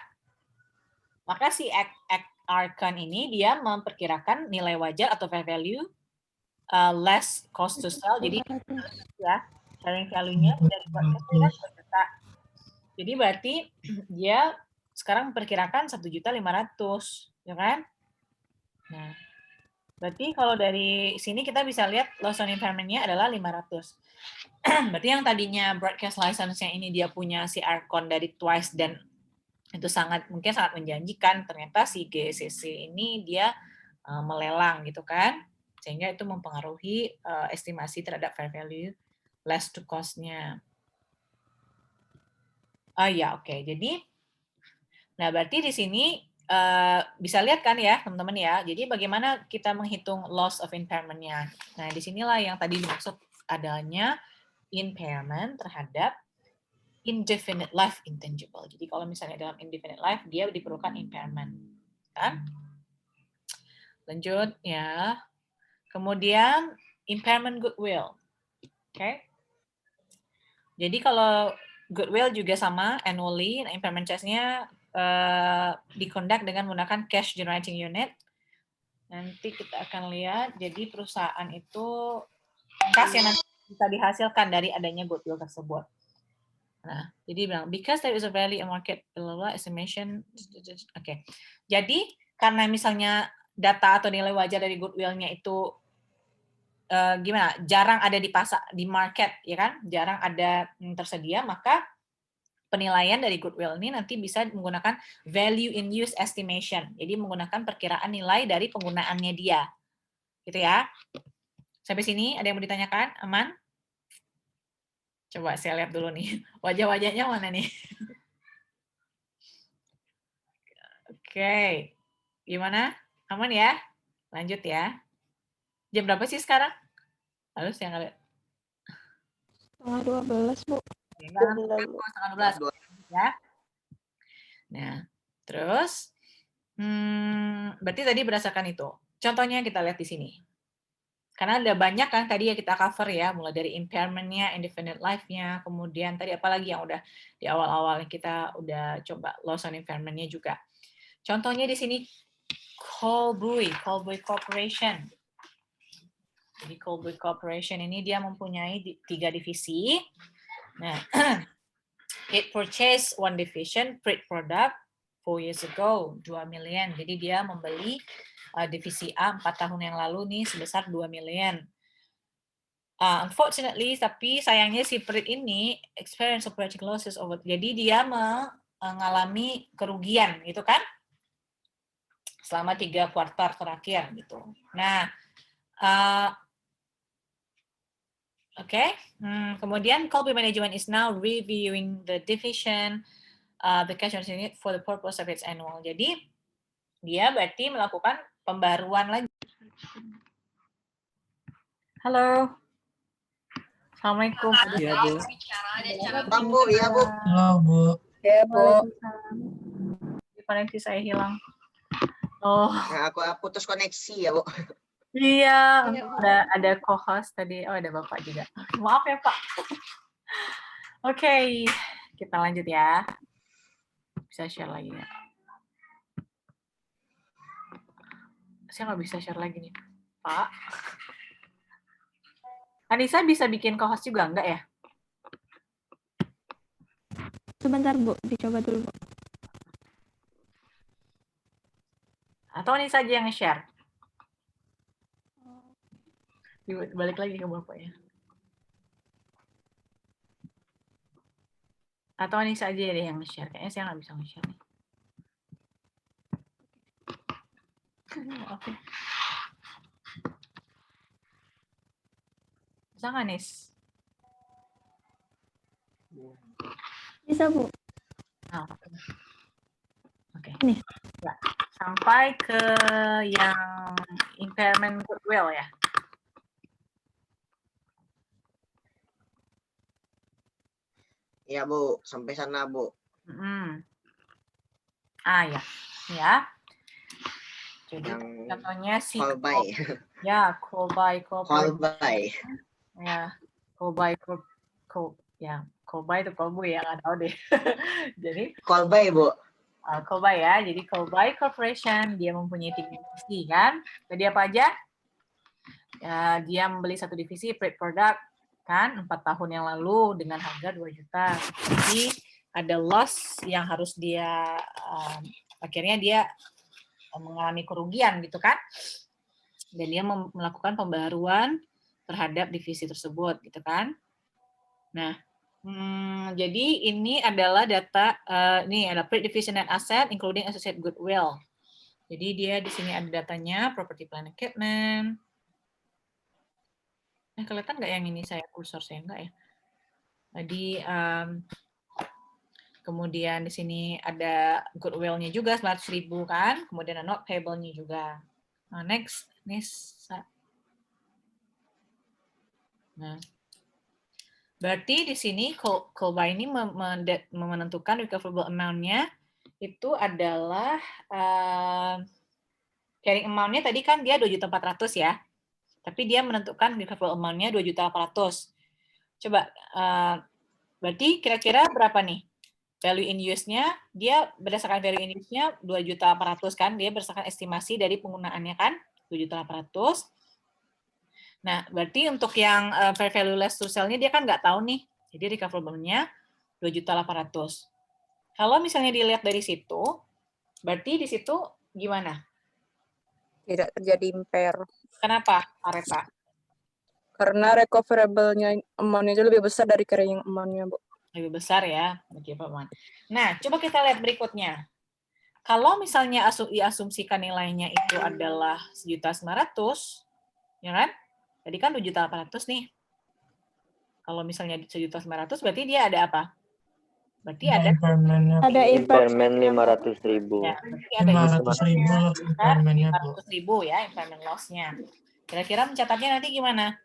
Maka si Archon ini dia memperkirakan nilai wajar atau fair value less cost to sell. Jadi ya carrying value-nya dari broadcast 2 juta. Jadi berarti dia sekarang memperkirakan 1.500.000, ya kan? Nah, berarti kalau dari sini kita bisa lihat loss on impairment-nya adalah 500. Berarti yang tadinya broadcast license-nya ini dia punya si Archon dari twice dan itu mungkin sangat menjanjikan, ternyata si GCC ini dia melelang gitu kan, sehingga itu mempengaruhi estimasi terhadap fair value less to cost-nya. Ya oke. Jadi, nah berarti di sini bisa lihat kan ya teman-teman ya. Jadi bagaimana kita menghitung loss of impairment-nya. Nah disinilah yang tadi dimaksud adanya impairment terhadap indefinite life intangible. Jadi kalau misalnya dalam indefinite life dia diperlukan impairment, kan? Lanjut ya. Kemudian impairment goodwill. Oke. Jadi kalau goodwill juga sama annually, nah impairment test-nya diconduct dengan menggunakan cash generating unit. Nanti kita akan lihat, jadi perusahaan itu kas yang nanti bisa dihasilkan dari adanya goodwill tersebut. Nah, jadi bilang, because there is a value in market, estimation, oke. Jadi, karena misalnya data atau nilai wajar dari goodwill-nya itu gimana, jarang ada di pasar, di market, ya kan, jarang ada tersedia, maka penilaian dari goodwill ini nanti bisa menggunakan value in use estimation. Jadi menggunakan perkiraan nilai dari penggunaannya dia. Gitu ya. Sampai sini ada yang mau ditanyakan? Aman? Coba saya lihat dulu nih. Wajah-wajahnya mana nih? Oke. Gimana? Aman ya? Lanjut ya. Jam berapa sih sekarang? Harus yang ngeliat. 11:12, Bu. Setengah 12. Ya. Nah, terus berarti tadi berdasarkan itu. Contohnya kita lihat di sini. Karena ada banyak kan tadi ya kita cover ya, mulai dari impairment-nya, indefinite life-nya, kemudian tadi apalagi yang udah di awal-awal kita udah coba loss on impairment-nya juga. Contohnya di sini Colbury Corporation. Jadi Colbury Corporation ini dia mempunyai 3 divisi. Nah, it purchased one division, print product, 4 years ago, 2 million. Jadi dia membeli divisi A 4 tahun yang lalu nih sebesar 2 million. Unfortunately, tapi sayangnya si Prit ini experience operating losses over. Jadi dia mengalami kerugian, gitu kan? Selama 3 kuartal terakhir gitu. Nah, oke. Kemudian Colby Management is now reviewing the division, the cash unit for the purpose of its annual. Jadi dia berarti melakukan pembaruan lagi. Halo. Assalamualaikum. Iya, Bu. Bang, Bu, iya, Bu. Halo, Bu. Ya, Bu. Koneksi saya hilang. Oh, Nah, aku putus koneksi ya, Bu. iya. Ada co-host tadi. Oh, ada Bapak juga. Maaf ya, Pak. Oke, kita lanjut ya. Bisa share lagi ya. Saya nggak bisa share lagi nih, Pak. Anissa bisa bikin co-host juga enggak ya? Sebentar, Bu. Dicoba dulu, Bu. Atau Anissa aja yang share? Balik lagi ke Bapak ya. Atau Anissa aja deh yang share. Kayaknya saya nggak bisa nge-share nih. Oke. Bisa nggak, Nis? Bisa, Bu. Oh, oke. Ini. Ya. Sampai ke yang impairment goodwill ya. Iya, Bu. Sampai sana, Bu. Ya. Ya. Jadi Yang contohnya si Colby. ya, Colby Corporation. Colby. Ya, Colby ya, Colby itu Colby ya, nggak tahu deh. Jadi Colby, Bu. Colby ya, jadi Colby Corporation dia mempunyai 3 divisi kan. Tadi apa aja? Ya, dia membeli 1 divisi print product kan 4 tahun yang lalu dengan harga 2 juta. Jadi ada loss yang harus dia akhirnya dia mengalami kerugian gitu kan. Dan dia melakukan pembaruan terhadap divisi tersebut gitu kan. Nah, jadi ini adalah data ini ada print division net asset including associate goodwill. Jadi dia di sini ada datanya property plant equipment. Kelihatan nggak yang ini saya kursor saya enggak ya? Jadi kemudian di sini ada goodwill-nya juga 100.000 kan, kemudian ada note payable-nya juga. Nah, next. Nah, Berarti di sini Kolba ini menentukan recoverable amount-nya itu adalah carrying amount-nya tadi kan dia 2.400.000 ya. Tapi dia menentukan recoverable amount-nya 2.800.000. Coba berarti kira-kira berapa nih? Value in use-nya dia berdasarkan value in use-nya 2.800.000 kan, dia berdasarkan estimasi dari penggunaannya kan 2.800.000. Nah, berarti untuk yang fair value less to sell-nya dia kan nggak tahu nih. Jadi recoverable-nya 2.800.000. Kalau misalnya dilihat dari situ, berarti di situ gimana? Tidak terjadi impair. Kenapa, Areta? Karena recoverable-nya amount-nya itu lebih besar dari carrying amount-nya, Bu. Lebih besar ya. Nah, coba kita lihat berikutnya. Kalau misalnya diasumsikan nilainya itu adalah 1.900.000, ya kan? Tadi kan 2.800.000 nih. Kalau misalnya 1.900.000 berarti dia ada apa? Berarti ada impairment 500.000. ya, berarti ada 500.000 loss impairment-nya, Bu. 500.000 ya impairment loss-nya. Kira-kira mencatatnya nanti gimana?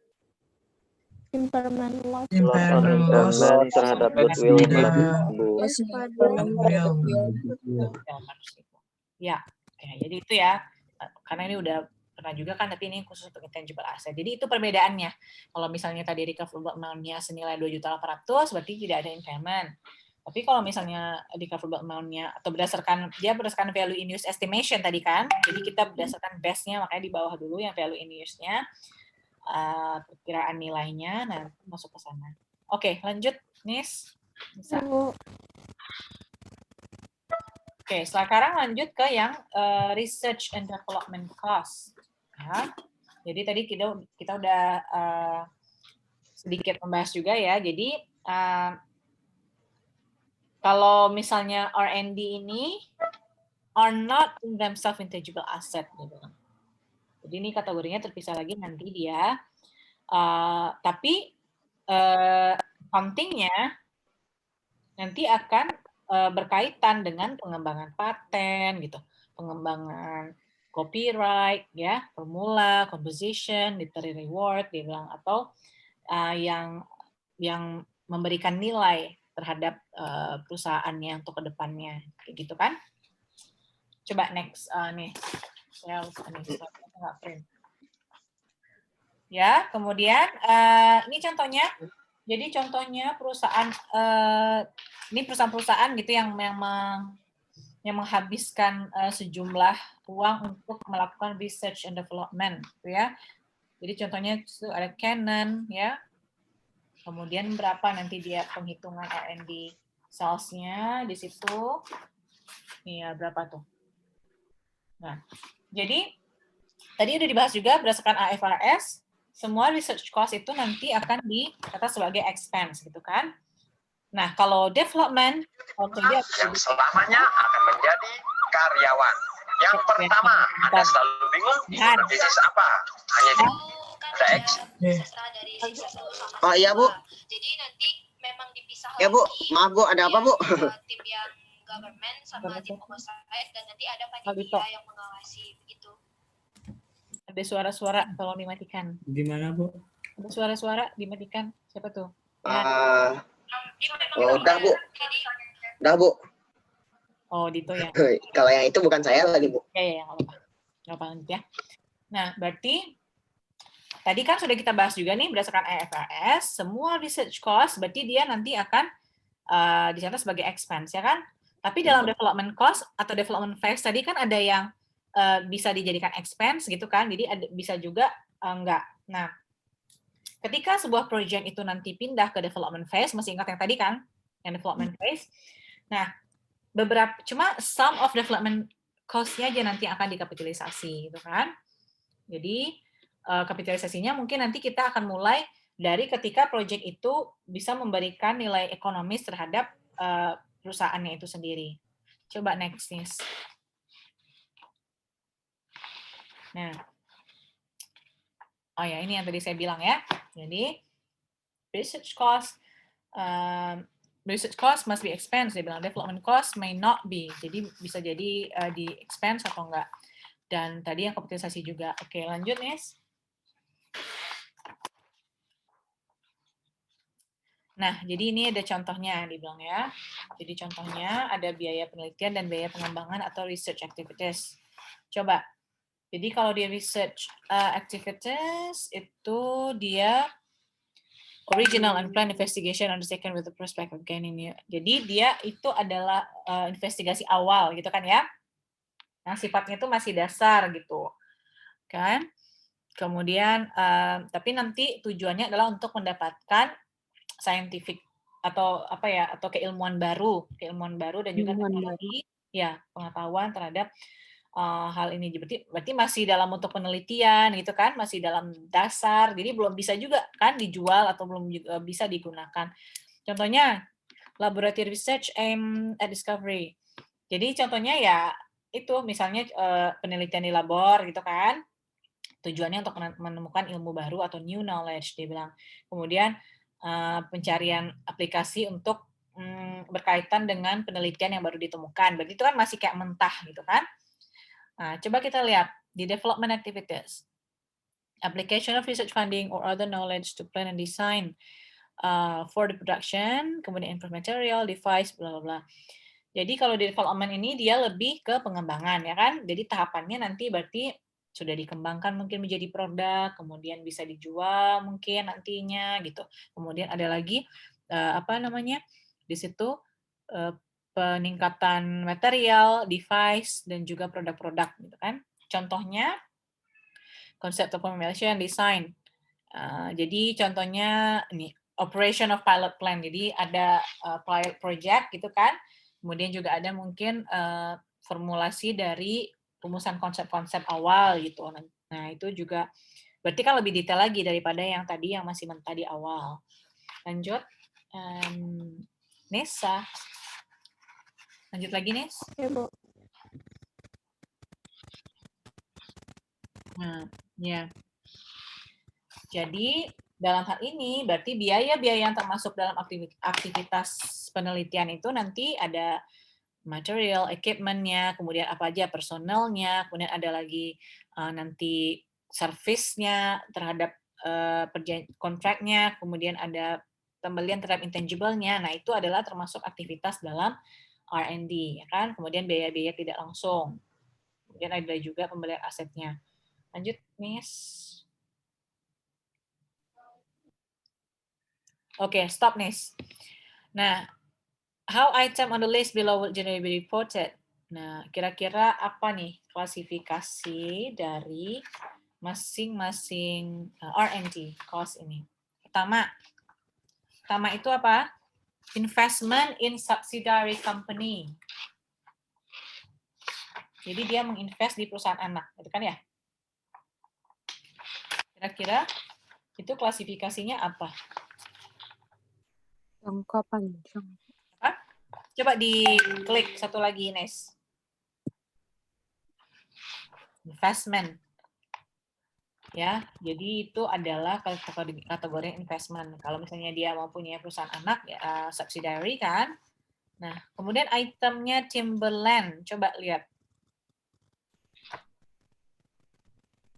Impairment loss Impairment terhadap goodwill pada 400.000. Ya, oke, jadi itu ya. Karena ini udah pernah juga kan, tapi ini khusus untuk intangible asset. Jadi itu perbedaannya. Kalau misalnya tadi recoverable amount-nya senilai 2.800.000, berarti tidak ada impairment. Tapi kalau misalnya recoverable amount-nya atau berdasarkan value in use estimation tadi kan, jadi kita berdasarkan base-nya, makanya di bawah dulu yang value in use-nya, perkiraan nilainya, nah masuk ke sana. Oke, lanjut, Nis. Bisa. Oke, sekarang lanjut ke yang research and development cost. Ya. Jadi tadi kita udah sedikit membahas juga ya. Jadi kalau misalnya R&D ini are not in themselves intangible asset, gitu. Jadi ini kategorinya terpisah lagi nanti dia. Tapi accounting-nya nanti akan berkaitan dengan pengembangan paten gitu, pengembangan copyright ya, formula, composition, literary reward dia bilang, atau yang memberikan nilai terhadap perusahaannya untuk kedepannya kayak gitu kan. Coba next nih. Saya nggak print. Ya, kemudian ini contohnya. Jadi contohnya perusahaan ini perusahaan-perusahaan gitu yang menghabiskan sejumlah uang untuk melakukan research and development, gitu ya. Jadi contohnya itu ada Canon, ya. Kemudian berapa nanti dia penghitungan R&D sales-nya di situ. Iya, berapa tuh? Nah, jadi tadi udah dibahas juga berdasarkan IFRS. Semua research cost itu nanti akan dicatat sebagai expense, gitu kan? Nah, kalau development, yang selamanya akan menjadi karyawan. Yang pertama, Anda selalu bingung, bisnis apa? Hanya di Oh iya, Bu. Jadi nanti memang dipisah ya, Bu. Maaf, Bu. Ada apa, Bu? Tim yang government sama tim oversight, dan nanti ada panitia yang mengawasi begitu. Ada suara-suara, tolong dimatikan. Gimana, Bu? Ada suara-suara, dimatikan. Siapa tuh? Udah, Bu. Udah, Bu. Oh, Dito ya. Kalau yang itu bukan saya lagi, Bu. Ya, nggak apa-apa. Nggak apa-apa ya. Nah, berarti tadi kan sudah kita bahas juga nih, berdasarkan IFRS, semua research cost, berarti dia nanti akan dicatat sebagai expense, ya kan? Tapi dalam development cost atau development phase tadi kan ada yang bisa dijadikan expense gitu kan, jadi bisa juga enggak. Nah, ketika sebuah project itu nanti pindah ke development phase, masih ingat yang tadi kan, yang development phase. Nah, cuma some of development cost-nya aja nanti akan dikapitalisasi gitu kan. Jadi kapitalisasinya mungkin nanti kita akan mulai dari ketika project itu bisa memberikan nilai ekonomis terhadap perusahaannya itu sendiri. Coba next, nih. Nah, oh ya, ini yang tadi saya bilang ya. Jadi research cost must be expense. Dia bilang development cost may not be. Jadi bisa jadi di expense atau enggak. Dan tadi yang kapitalisasi juga. Oke, lanjut, Nis. Nah, jadi ini ada contohnya dibilang ya. Jadi contohnya ada biaya penelitian dan biaya pengembangan atau research activities. Coba. Jadi kalau di research activities itu dia original and planned investigation undertaken with the prospect of gaining. Jadi dia itu adalah investigasi awal gitu kan ya. Yang sifatnya itu masih dasar gitu. Kan? Kemudian tapi nanti tujuannya adalah untuk mendapatkan scientific atau apa ya, atau keilmuan baru dan juga teknologi ya, pengetahuan terhadap hal ini. Berarti masih dalam untuk penelitian gitu kan, masih dalam dasar, jadi belum bisa juga kan dijual atau belum juga bisa digunakan. Contohnya laboratory research aim at discovery. Jadi contohnya ya itu misalnya penelitian di labor gitu kan, tujuannya untuk menemukan ilmu baru atau new knowledge dia bilang. Kemudian pencarian aplikasi untuk berkaitan dengan penelitian yang baru ditemukan. Berarti itu kan masih kayak mentah gitu kan. Nah, coba kita lihat di development activities. Application of research funding or other knowledge to plan and design for the production, kemudian input material, device, bla bla bla. Jadi kalau di development ini dia lebih ke pengembangan ya kan. Jadi tahapannya nanti berarti sudah dikembangkan mungkin menjadi produk, kemudian bisa dijual mungkin nantinya gitu. Kemudian ada lagi di situ peningkatan material, device, dan juga produk-produk gitu kan. Contohnya concept of formulation design. Jadi contohnya ini operation of pilot plan. Jadi ada pilot project gitu kan. Kemudian juga ada mungkin formulasi dari rumusan konsep-konsep awal gitu. Nah, itu juga berarti kan lebih detail lagi daripada yang tadi yang masih mentah di awal. Lanjut. Nesa. Lanjut lagi, Nes. Ya, Bu. Nah, ya. Jadi, dalam hal ini berarti biaya-biaya yang termasuk dalam aktivitas penelitian itu nanti ada material, equipment-nya, kemudian apa aja personelnya, kemudian ada lagi nanti service-nya terhadap kontraknya, kemudian ada pembelian terhadap intangible-nya. Nah, itu adalah termasuk aktivitas dalam R&D, ya kan? Kemudian biaya-biaya tidak langsung. Kemudian ada juga pembelian asetnya. Lanjut, Miss. Oke, stop, Miss. Nah, how item on the list below will generally be reported. Nah, kira-kira apa nih klasifikasi dari masing-masing R&D cost ini? Pertama itu apa? Investment in subsidiary company. Jadi dia menginvest di perusahaan anak, gitu kan ya? Kira-kira itu klasifikasinya apa? Jangka panjang. Apa? Coba diklik satu lagi, Nes. Investment. Ya, jadi itu adalah kategori investment. Kalau misalnya dia mau punya perusahaan anak, ya, subsidiary kan. Nah, kemudian itemnya Timberland. Coba lihat.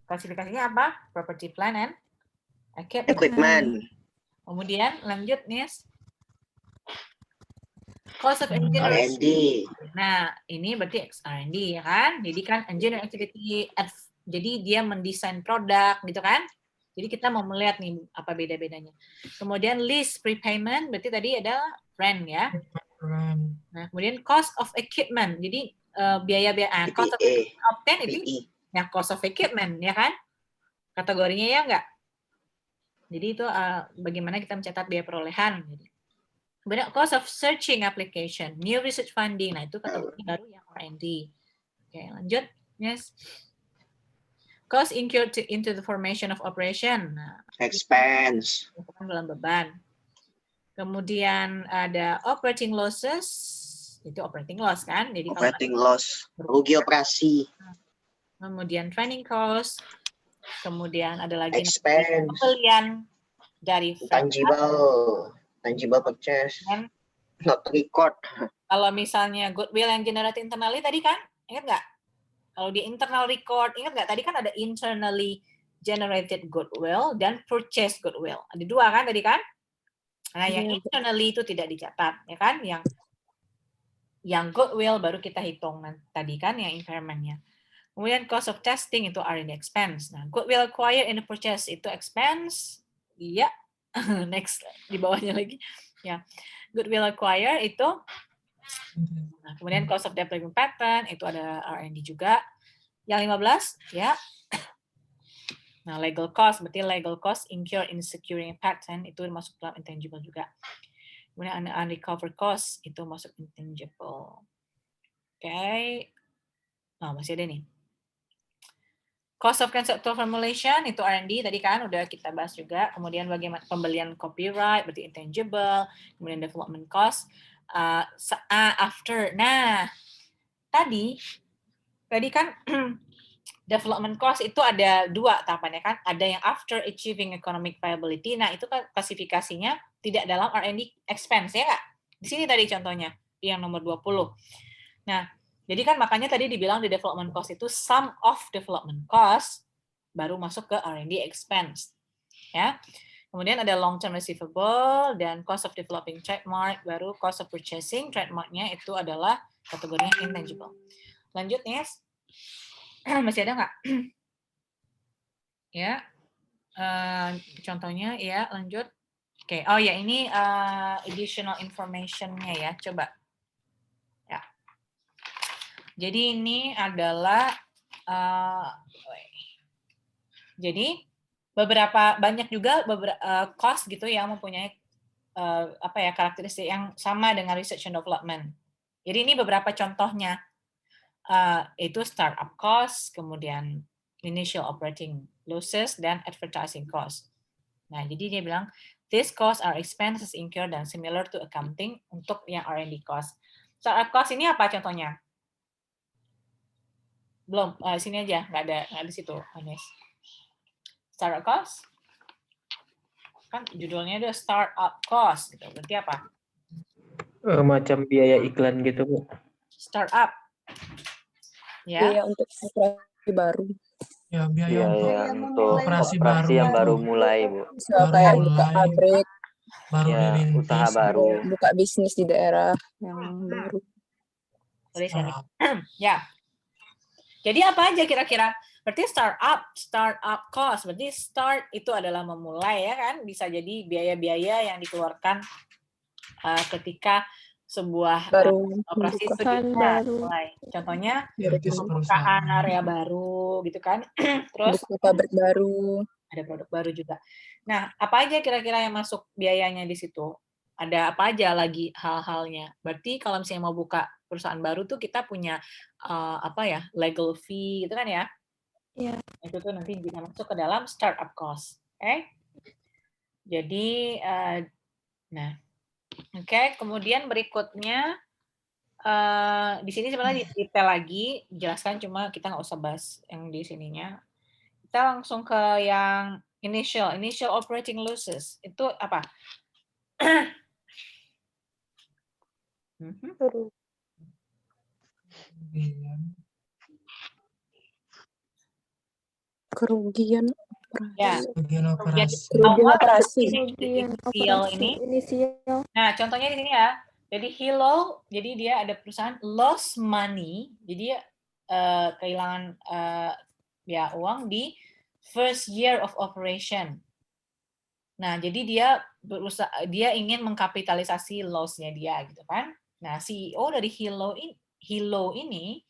Klasifikasinya apa? Property, plant, and Equipment. Kemudian lanjut, Nis. Cost of engineering. R&D. Nah, ini berarti R&D ya kan? Jadi kan engineering activity, jadi dia mendesain produk gitu kan? Jadi kita mau melihat nih apa beda-bedanya. Kemudian lease prepayment, berarti tadi ada rent ya. Nah, kemudian cost of equipment. Jadi biaya-biaya cost of equipment itu ya cost of equipment ya kan? Kategorinya ya enggak? Jadi itu bagaimana kita mencatat biaya perolehan. Kemudian cost of searching application, new research funding. Nah, itu kategori baru yang R&D. Oke, lanjut. Yes. Cost incurred into the formation of operation. Nah, expense. Dalam beban. Kemudian ada operating losses. Itu operating loss kan? Jadi operating loss, rugi operasi. Kemudian training cost. Kemudian ada lagi expense. Pembelian dari tangible purchase. Not record. Kalau misalnya goodwill yang generated internally tadi kan, ingat nggak? Kalau di internal record, ingat nggak? Tadi kan ada internally generated goodwill dan purchase goodwill. Ada dua kan tadi kan? Nah, yang internally itu tidak dicatat, ya kan? Yang goodwill baru kita hitung tadi kan, yang impairment-nya. Kemudian cost of testing itu R&D expense. Nah, goodwill acquired in the purchase itu expense. Iya. Next di bawahnya lagi. Ya. Goodwill acquired itu. Nah, kemudian cost of developing patent itu ada R&D juga. Yang 15 ya. Nah, legal cost berarti legal cost incurred in securing patent itu masuk dalam intangible juga. Kemudian unrecovered cost itu masuk intangible. Oke. Nah, masih ada nih. Cost of conceptual formulation itu R&D tadi kan udah kita bahas juga. Kemudian bagaimana pembelian copyright berarti intangible. Kemudian development cost after. Nah, tadi kan development cost itu ada 2 tahapannya kan. Ada yang after achieving economic viability. Nah, itu kan klasifikasinya tidak dalam R&D expense ya Kak? Di sini tadi contohnya yang nomor 20. Nah, jadi kan makanya tadi dibilang di development cost itu sum of development cost baru masuk ke R&D expense. Ya. Kemudian ada long term receivable dan cost of developing trademark, baru cost of purchasing trademarknya itu adalah kategorinya intangible. Lanjut, Nes. Masih ada nggak? Ya. Contohnya ya, lanjut. Oke. Oh ya, ini additional information-nya ya. Coba. Ya. Jadi ini adalah jadi banyak juga cost gitu yang mempunyai karakteristik yang sama dengan research and development. Jadi ini beberapa contohnya. Itu startup cost, kemudian initial operating losses, dan advertising cost. Nah, jadi dia bilang, these costs are expenses incurred dan similar to accounting untuk yang R&D cost. Startup cost ini apa contohnya? Belum, sini aja, nggak ada di situ, Anes. Startup cost? Kan judulnya ada startup cost, gitu. Berarti apa? Macam biaya iklan gitu, Bu. Startup. Ya. Biaya untuk operasi baru. Ya, biaya untuk operasi yang baru baru mulai, Bu. Misal kayak buka pabrik, baru Ya, dirintis. usaha baru. buka bisnis di daerah yang baru. Ya. Jadi apa aja kira-kira? Berarti startup cost. Berarti start itu adalah memulai ya kan? Bisa jadi biaya-biaya yang dikeluarkan ketika sebuah operasi itu dimulai. Contohnya pembukaan area baru gitu kan. Terus buka pabrik baru. Ada produk baru juga. Nah, apa aja kira-kira yang masuk biayanya di situ? Ada apa aja lagi hal-halnya? Berarti kalau misalnya mau buka perusahaan baru tuh kita punya legal fee gitu kan ya? Iya. Itu tuh nanti bisa masuk ke dalam startup cost. Oke? Jadi Oke, kemudian berikutnya di sini sebenarnya detail lagi dijelaskan, cuma kita nggak usah bahas yang di sininya. Kita langsung ke yang initial operating losses. Itu apa? Kerugian Ya, kerugian operasi. Initial ini. Nah, contohnya di sini ya. Jadi Hilo, jadi dia ada perusahaan lost money, jadi kehilangan uang di first year of operation. Nah, jadi dia ingin mengkapitalisasi loss-nya dia gitu kan. Nah, CEO dari Hilo ini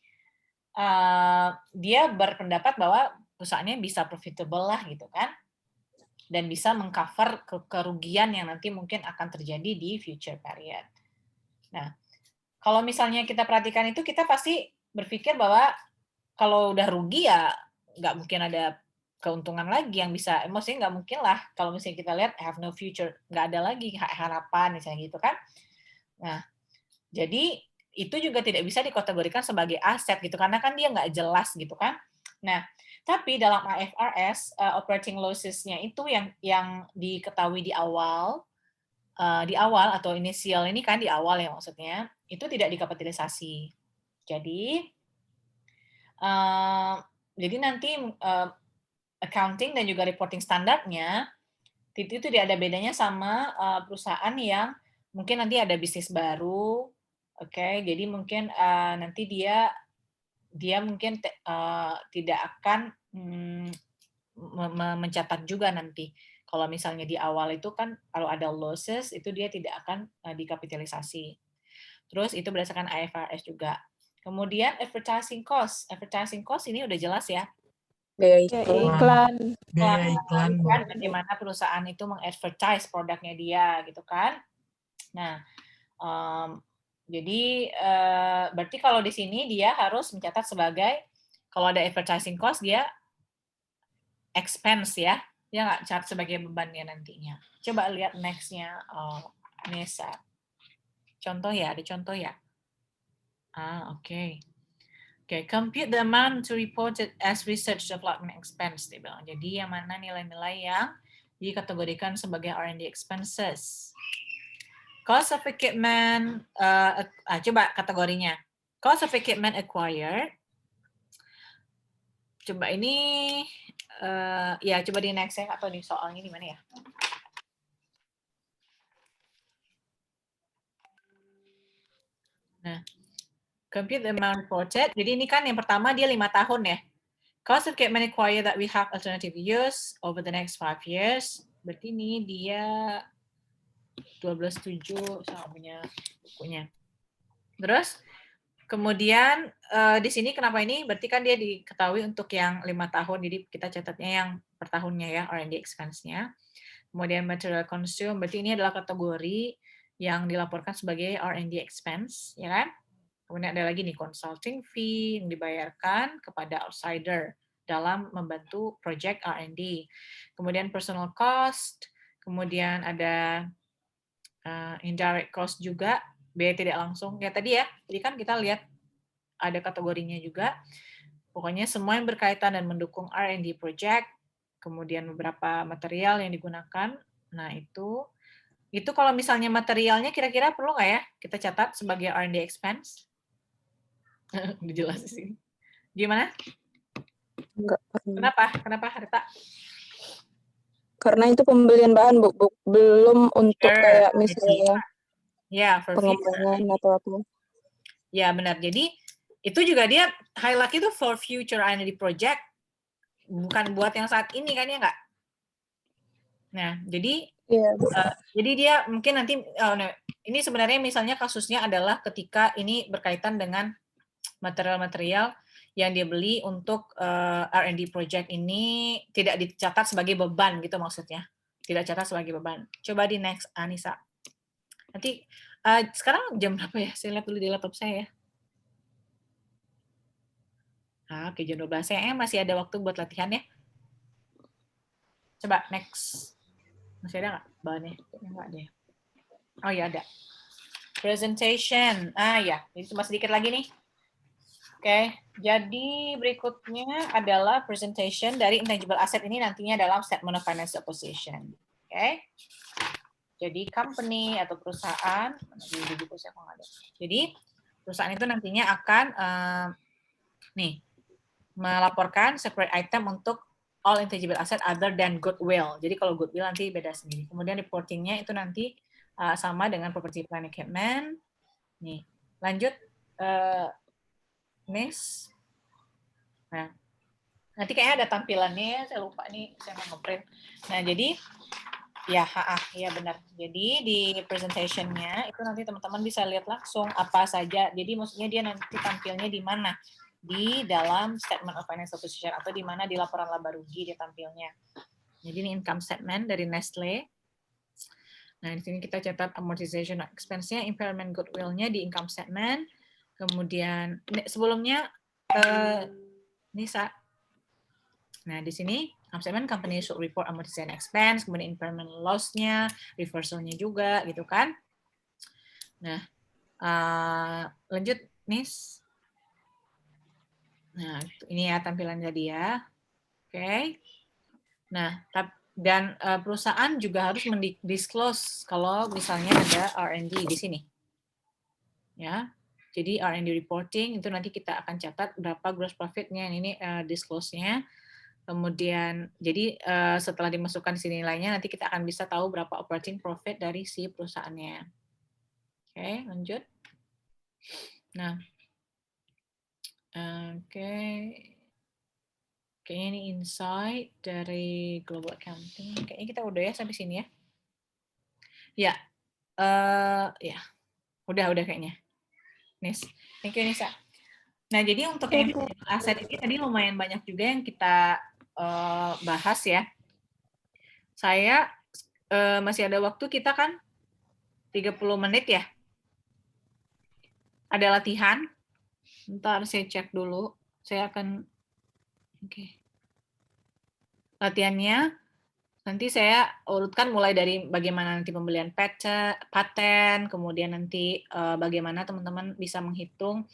dia berpendapat bahwa perusahaannya bisa profitable lah gitu kan. Dan bisa mengcover kerugian yang nanti mungkin akan terjadi di future period. Nah, kalau misalnya kita perhatikan itu, kita pasti berpikir bahwa kalau udah rugi ya nggak mungkin ada keuntungan lagi yang bisa, maksudnya nggak mungkin lah kalau misalnya kita lihat have no future, nggak ada lagi harapan misalnya gitu kan. Nah, jadi itu juga tidak bisa dikategorikan sebagai aset gitu, karena kan dia nggak jelas gitu kan. Nah, tapi dalam IFRS operating losses-nya itu yang diketahui di awal atau inisial ini kan di awal ya maksudnya, itu tidak dikapitalisasi. Jadi nanti accounting dan juga reporting standarnya itu tidak ada bedanya sama perusahaan yang mungkin nanti ada bisnis baru, oke? Jadi mungkin nanti dia mungkin tidak akan mencatat juga nanti. Kalau misalnya di awal itu kan kalau ada losses itu dia tidak akan dikapitalisasi. Terus itu berdasarkan IFRS juga. Kemudian advertising cost. Advertising cost ini udah jelas ya. Biaya iklan. Biaya iklan, Bu. Bagaimana perusahaan itu mengadvertise produknya dia gitu kan. Nah, jadi berarti kalau di sini dia harus mencatat sebagai kalau ada advertising cost dia expense ya. Dia nggak catat sebagai bebannya nantinya. Coba lihat next-nya Nesa. Contoh ya, ada contoh ya. Oke. Oke, compute the amount to reported as research development expense. Dia bilang. Jadi yang mana nilai-nilai yang dikategorikan sebagai R&D expenses. Cost of equipment, coba kategorinya. Cost of equipment acquired. Coba ini, ya coba di next ya, atau di soalnya di mana ya? Nah, compute the amount reported. Jadi ini kan yang pertama dia 5 tahun ya. Cost of equipment acquired that we have alternative use over the next 5 years. Berarti ini dia 12.7 sama punya bukunya. Terus kemudian di sini kenapa ini? Berarti kan dia diketahui untuk yang 5 tahun. Jadi kita catatnya yang per tahunnya ya, R&D expense-nya. Kemudian material consumed, berarti ini adalah kategori yang dilaporkan sebagai R&D expense, ya kan? Kemudian ada lagi nih consulting fee yang dibayarkan kepada outsider dalam membantu project R&D. Kemudian personal cost, kemudian ada indirect cost juga, biaya tidak langsung. Ya tadi ya, jadi kan kita lihat ada kategorinya juga. Pokoknya semua yang berkaitan dan mendukung R&D project, kemudian beberapa material yang digunakan. Nah itu kalau misalnya materialnya kira-kira perlu nggak ya kita catat sebagai R&D expense? Dijelasin sini. Gimana? Enggak perlu. Kenapa Harta? Karena itu pembelian bahan, Bu. Belum untuk kayak misalnya pengembangan atau apa. Ya, benar. Jadi, itu juga dia highlight itu for future R&D project, bukan buat yang saat ini kan ya nggak? Nah, jadi jadi dia mungkin nanti, ini sebenarnya misalnya kasusnya adalah ketika ini berkaitan dengan material-material yang dia beli untuk R&D project ini tidak dicatat sebagai beban gitu maksudnya. Tidak catat sebagai beban. Coba di next, Anissa. Nanti, sekarang jam berapa ya? Saya lihat dulu di laptop saya ya. Oke, jam 12. Sayangnya masih ada waktu buat latihan ya. Coba next. Masih ada nggak bahannya? Nggak ada ya. Oh ya ada. Presentation. Ya, ini cuma sedikit lagi nih. Oke, jadi berikutnya adalah presentation dari intangible asset ini nantinya dalam statement of financial position. Oke. Jadi company atau perusahaan, jadi perusahaan itu nantinya akan melaporkan separate item untuk all intangible asset other than goodwill. Jadi kalau goodwill nanti beda sendiri. Kemudian reportingnya itu nanti sama dengan property plant equipment. Nih, lanjut next. Nah, nanti kayaknya ada tampilannya ya, saya lupa nih, saya mau nge-print. Nah, jadi ya benar. Jadi di presentation-nya itu nanti teman-teman bisa lihat langsung apa saja. Jadi maksudnya dia nanti tampilnya di mana? Di dalam statement of financial position atau di mana di laporan laba rugi dia tampilnya. Jadi ini income statement dari Nestle. Nah, di sini kita catat amortization expense-nya, impairment goodwill-nya di income statement. Kemudian sebelumnya Nisa. Nah, di sini income statement company should report amortization expense, kemudian impairment loss-nya, reversal-nya juga gitu kan. Nah, lanjut Nis. Nah, ini ya tampilannya dia. Oke. Nah, dan perusahaan juga harus mendisclose kalau misalnya ada R&D di sini. Ya. Jadi R&D reporting itu nanti kita akan catat berapa gross profit-nya, ini disclose-nya. Kemudian, jadi setelah dimasukkan di sini nilainya, nanti kita akan bisa tahu berapa operating profit dari si perusahaannya. Oke, lanjut. Nah, oke. Kayaknya ini insight dari Global Accounting. Kayaknya kita udah ya sampai sini ya. Ya, ya, udah kayaknya. Nis, thank you Nisa. Nah, jadi untuk yang aset ini tadi lumayan banyak juga yang kita bahas ya. Saya masih ada waktu, kita kan 30 menit ya. Ada latihan. Bentar saya cek dulu. Saya akan latihannya nanti saya urutkan mulai dari bagaimana nanti pembelian paten, kemudian nanti bagaimana teman-teman bisa menghitung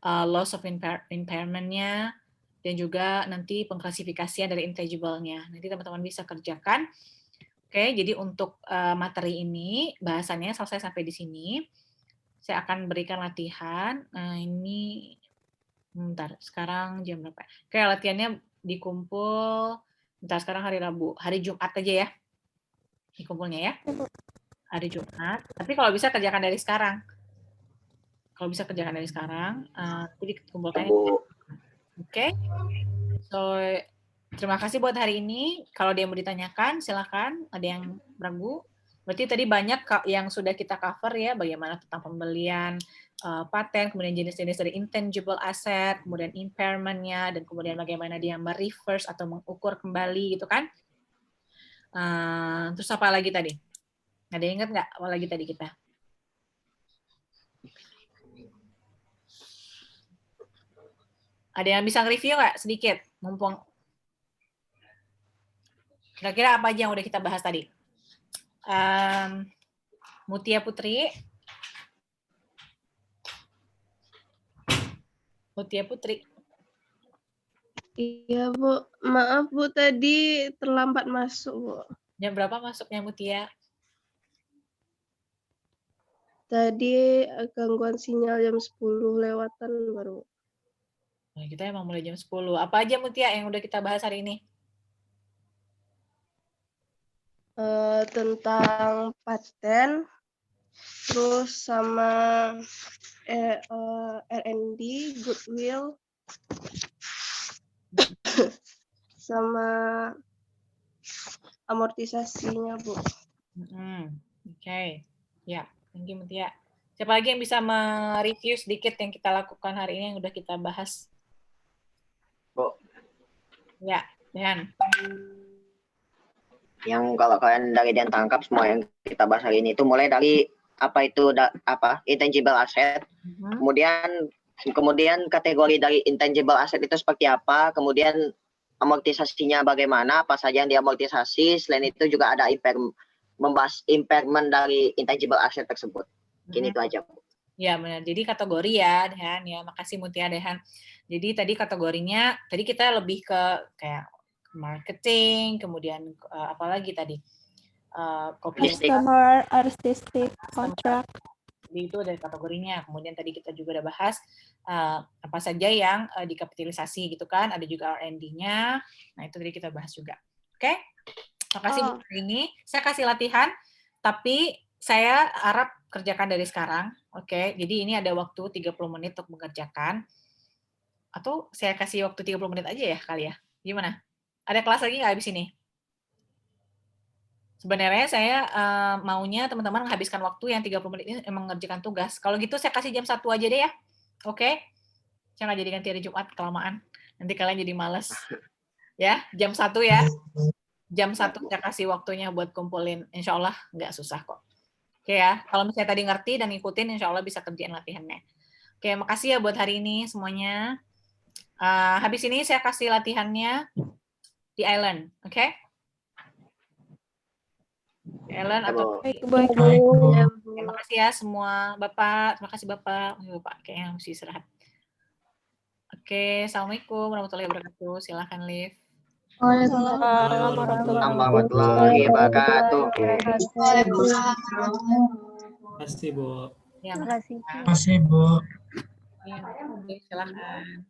loss of impairment-nya, dan juga nanti pengklasifikasian dari intangible-nya. Nanti teman-teman bisa kerjakan. Oke, jadi untuk materi ini, bahasannya selesai sampai di sini. Saya akan berikan latihan. Nah, ini, bentar, sekarang jam berapa? Oke, latihannya dikumpul, bentar, sekarang hari Rabu. Hari Jumat aja ya, dikumpulnya ya. Hari Jumat. Tapi kalau bisa kerjakan dari sekarang. Kalau bisa kerjakan dari sekarang, jadi dikumpulkannya. Oke. So, terima kasih buat hari ini. Kalau ada yang mau ditanyakan, silakan. Ada yang ragu? Berarti tadi banyak yang sudah kita cover ya, bagaimana tentang pembelian paten, kemudian jenis-jenis dari intangible asset, kemudian impairment-nya, dan kemudian bagaimana dia mereverse atau mengukur kembali gitu kan. Terus apa lagi tadi? Ada yang ingat nggak apa lagi tadi kita? Ada yang bisa nge-review nggak sedikit? Mumpung kira-kira apa aja yang udah kita bahas tadi? Mutia Putri. Mutia Putri. Iya, Bu. Maaf, Bu, tadi terlambat masuk, Bu. Jam berapa masuknya Mutia? Tadi gangguan sinyal jam 10 lewatan baru. Nah, kita emang mulai jam 10. Apa aja Mutia yang udah kita bahas hari ini? Tentang paten, terus sama R&D, goodwill, sama amortisasinya, Bu. Oke. Ya, thank you Mutia. Siapa lagi yang bisa mereview sedikit yang kita lakukan hari ini yang udah kita bahas? Bu. Ya, Dehan. Yang kalau kalian dari dan tangkap semua yang kita bahas hari ini itu mulai dari apa itu intangible asset, kemudian kategori dari intangible asset itu seperti apa, kemudian amortisasinya bagaimana, apa saja yang diamortisasi, selain itu juga ada membahas impairment dari intangible asset tersebut. Ini itu aja. Ya benar. Jadi kategori ya, Dehan. Ya, makasih Mutia, Dehan. Jadi tadi kategorinya, tadi kita lebih ke kayak marketing, kemudian apalagi tadi customer, artistic, contract. Jadi itu dari kategorinya. Kemudian tadi kita juga udah bahas apa saja yang dikapitalisasi gitu kan. Ada juga R&D-nya. Nah itu tadi kita bahas juga. Oke? Makasih buat hari ini. Saya kasih latihan, tapi saya harap kerjakan dari sekarang. Oke? Jadi ini ada waktu 30 menit untuk mengerjakan. Atau saya kasih waktu 30 menit aja ya kali ya. Gimana? Ada kelas lagi nggak habis ini? Sebenarnya saya maunya teman-teman menghabiskan waktu yang 30 menit ini mengerjakan tugas. Kalau gitu saya kasih jam 1 aja deh ya. Oke? Saya nggak jadikan hari Jumat kelamaan. Nanti kalian jadi males. Ya, jam 1 ya. Jam 1 saya kasih waktunya buat kumpulin. Insya Allah nggak susah kok. Oke ya. Kalau misalnya tadi ngerti dan ngikutin, insya Allah bisa kerjain latihannya. Oke, makasih ya buat hari ini semuanya. Habis ini saya kasih latihannya di Island, oke? Island atau Baik. Terima kasih ya semua Bapak. Terima kasih Bapak. Bapak kayaknya mesti istirahat. Oke, Assalamualaikum warahmatullahi wabarakatuh. Silahkan Liv. Waalaikumsalam warahmatullahi wabarakatuh. Terima kasih, Bu. Ya, Terima kasih. Terima kasih, Bu. silahkan.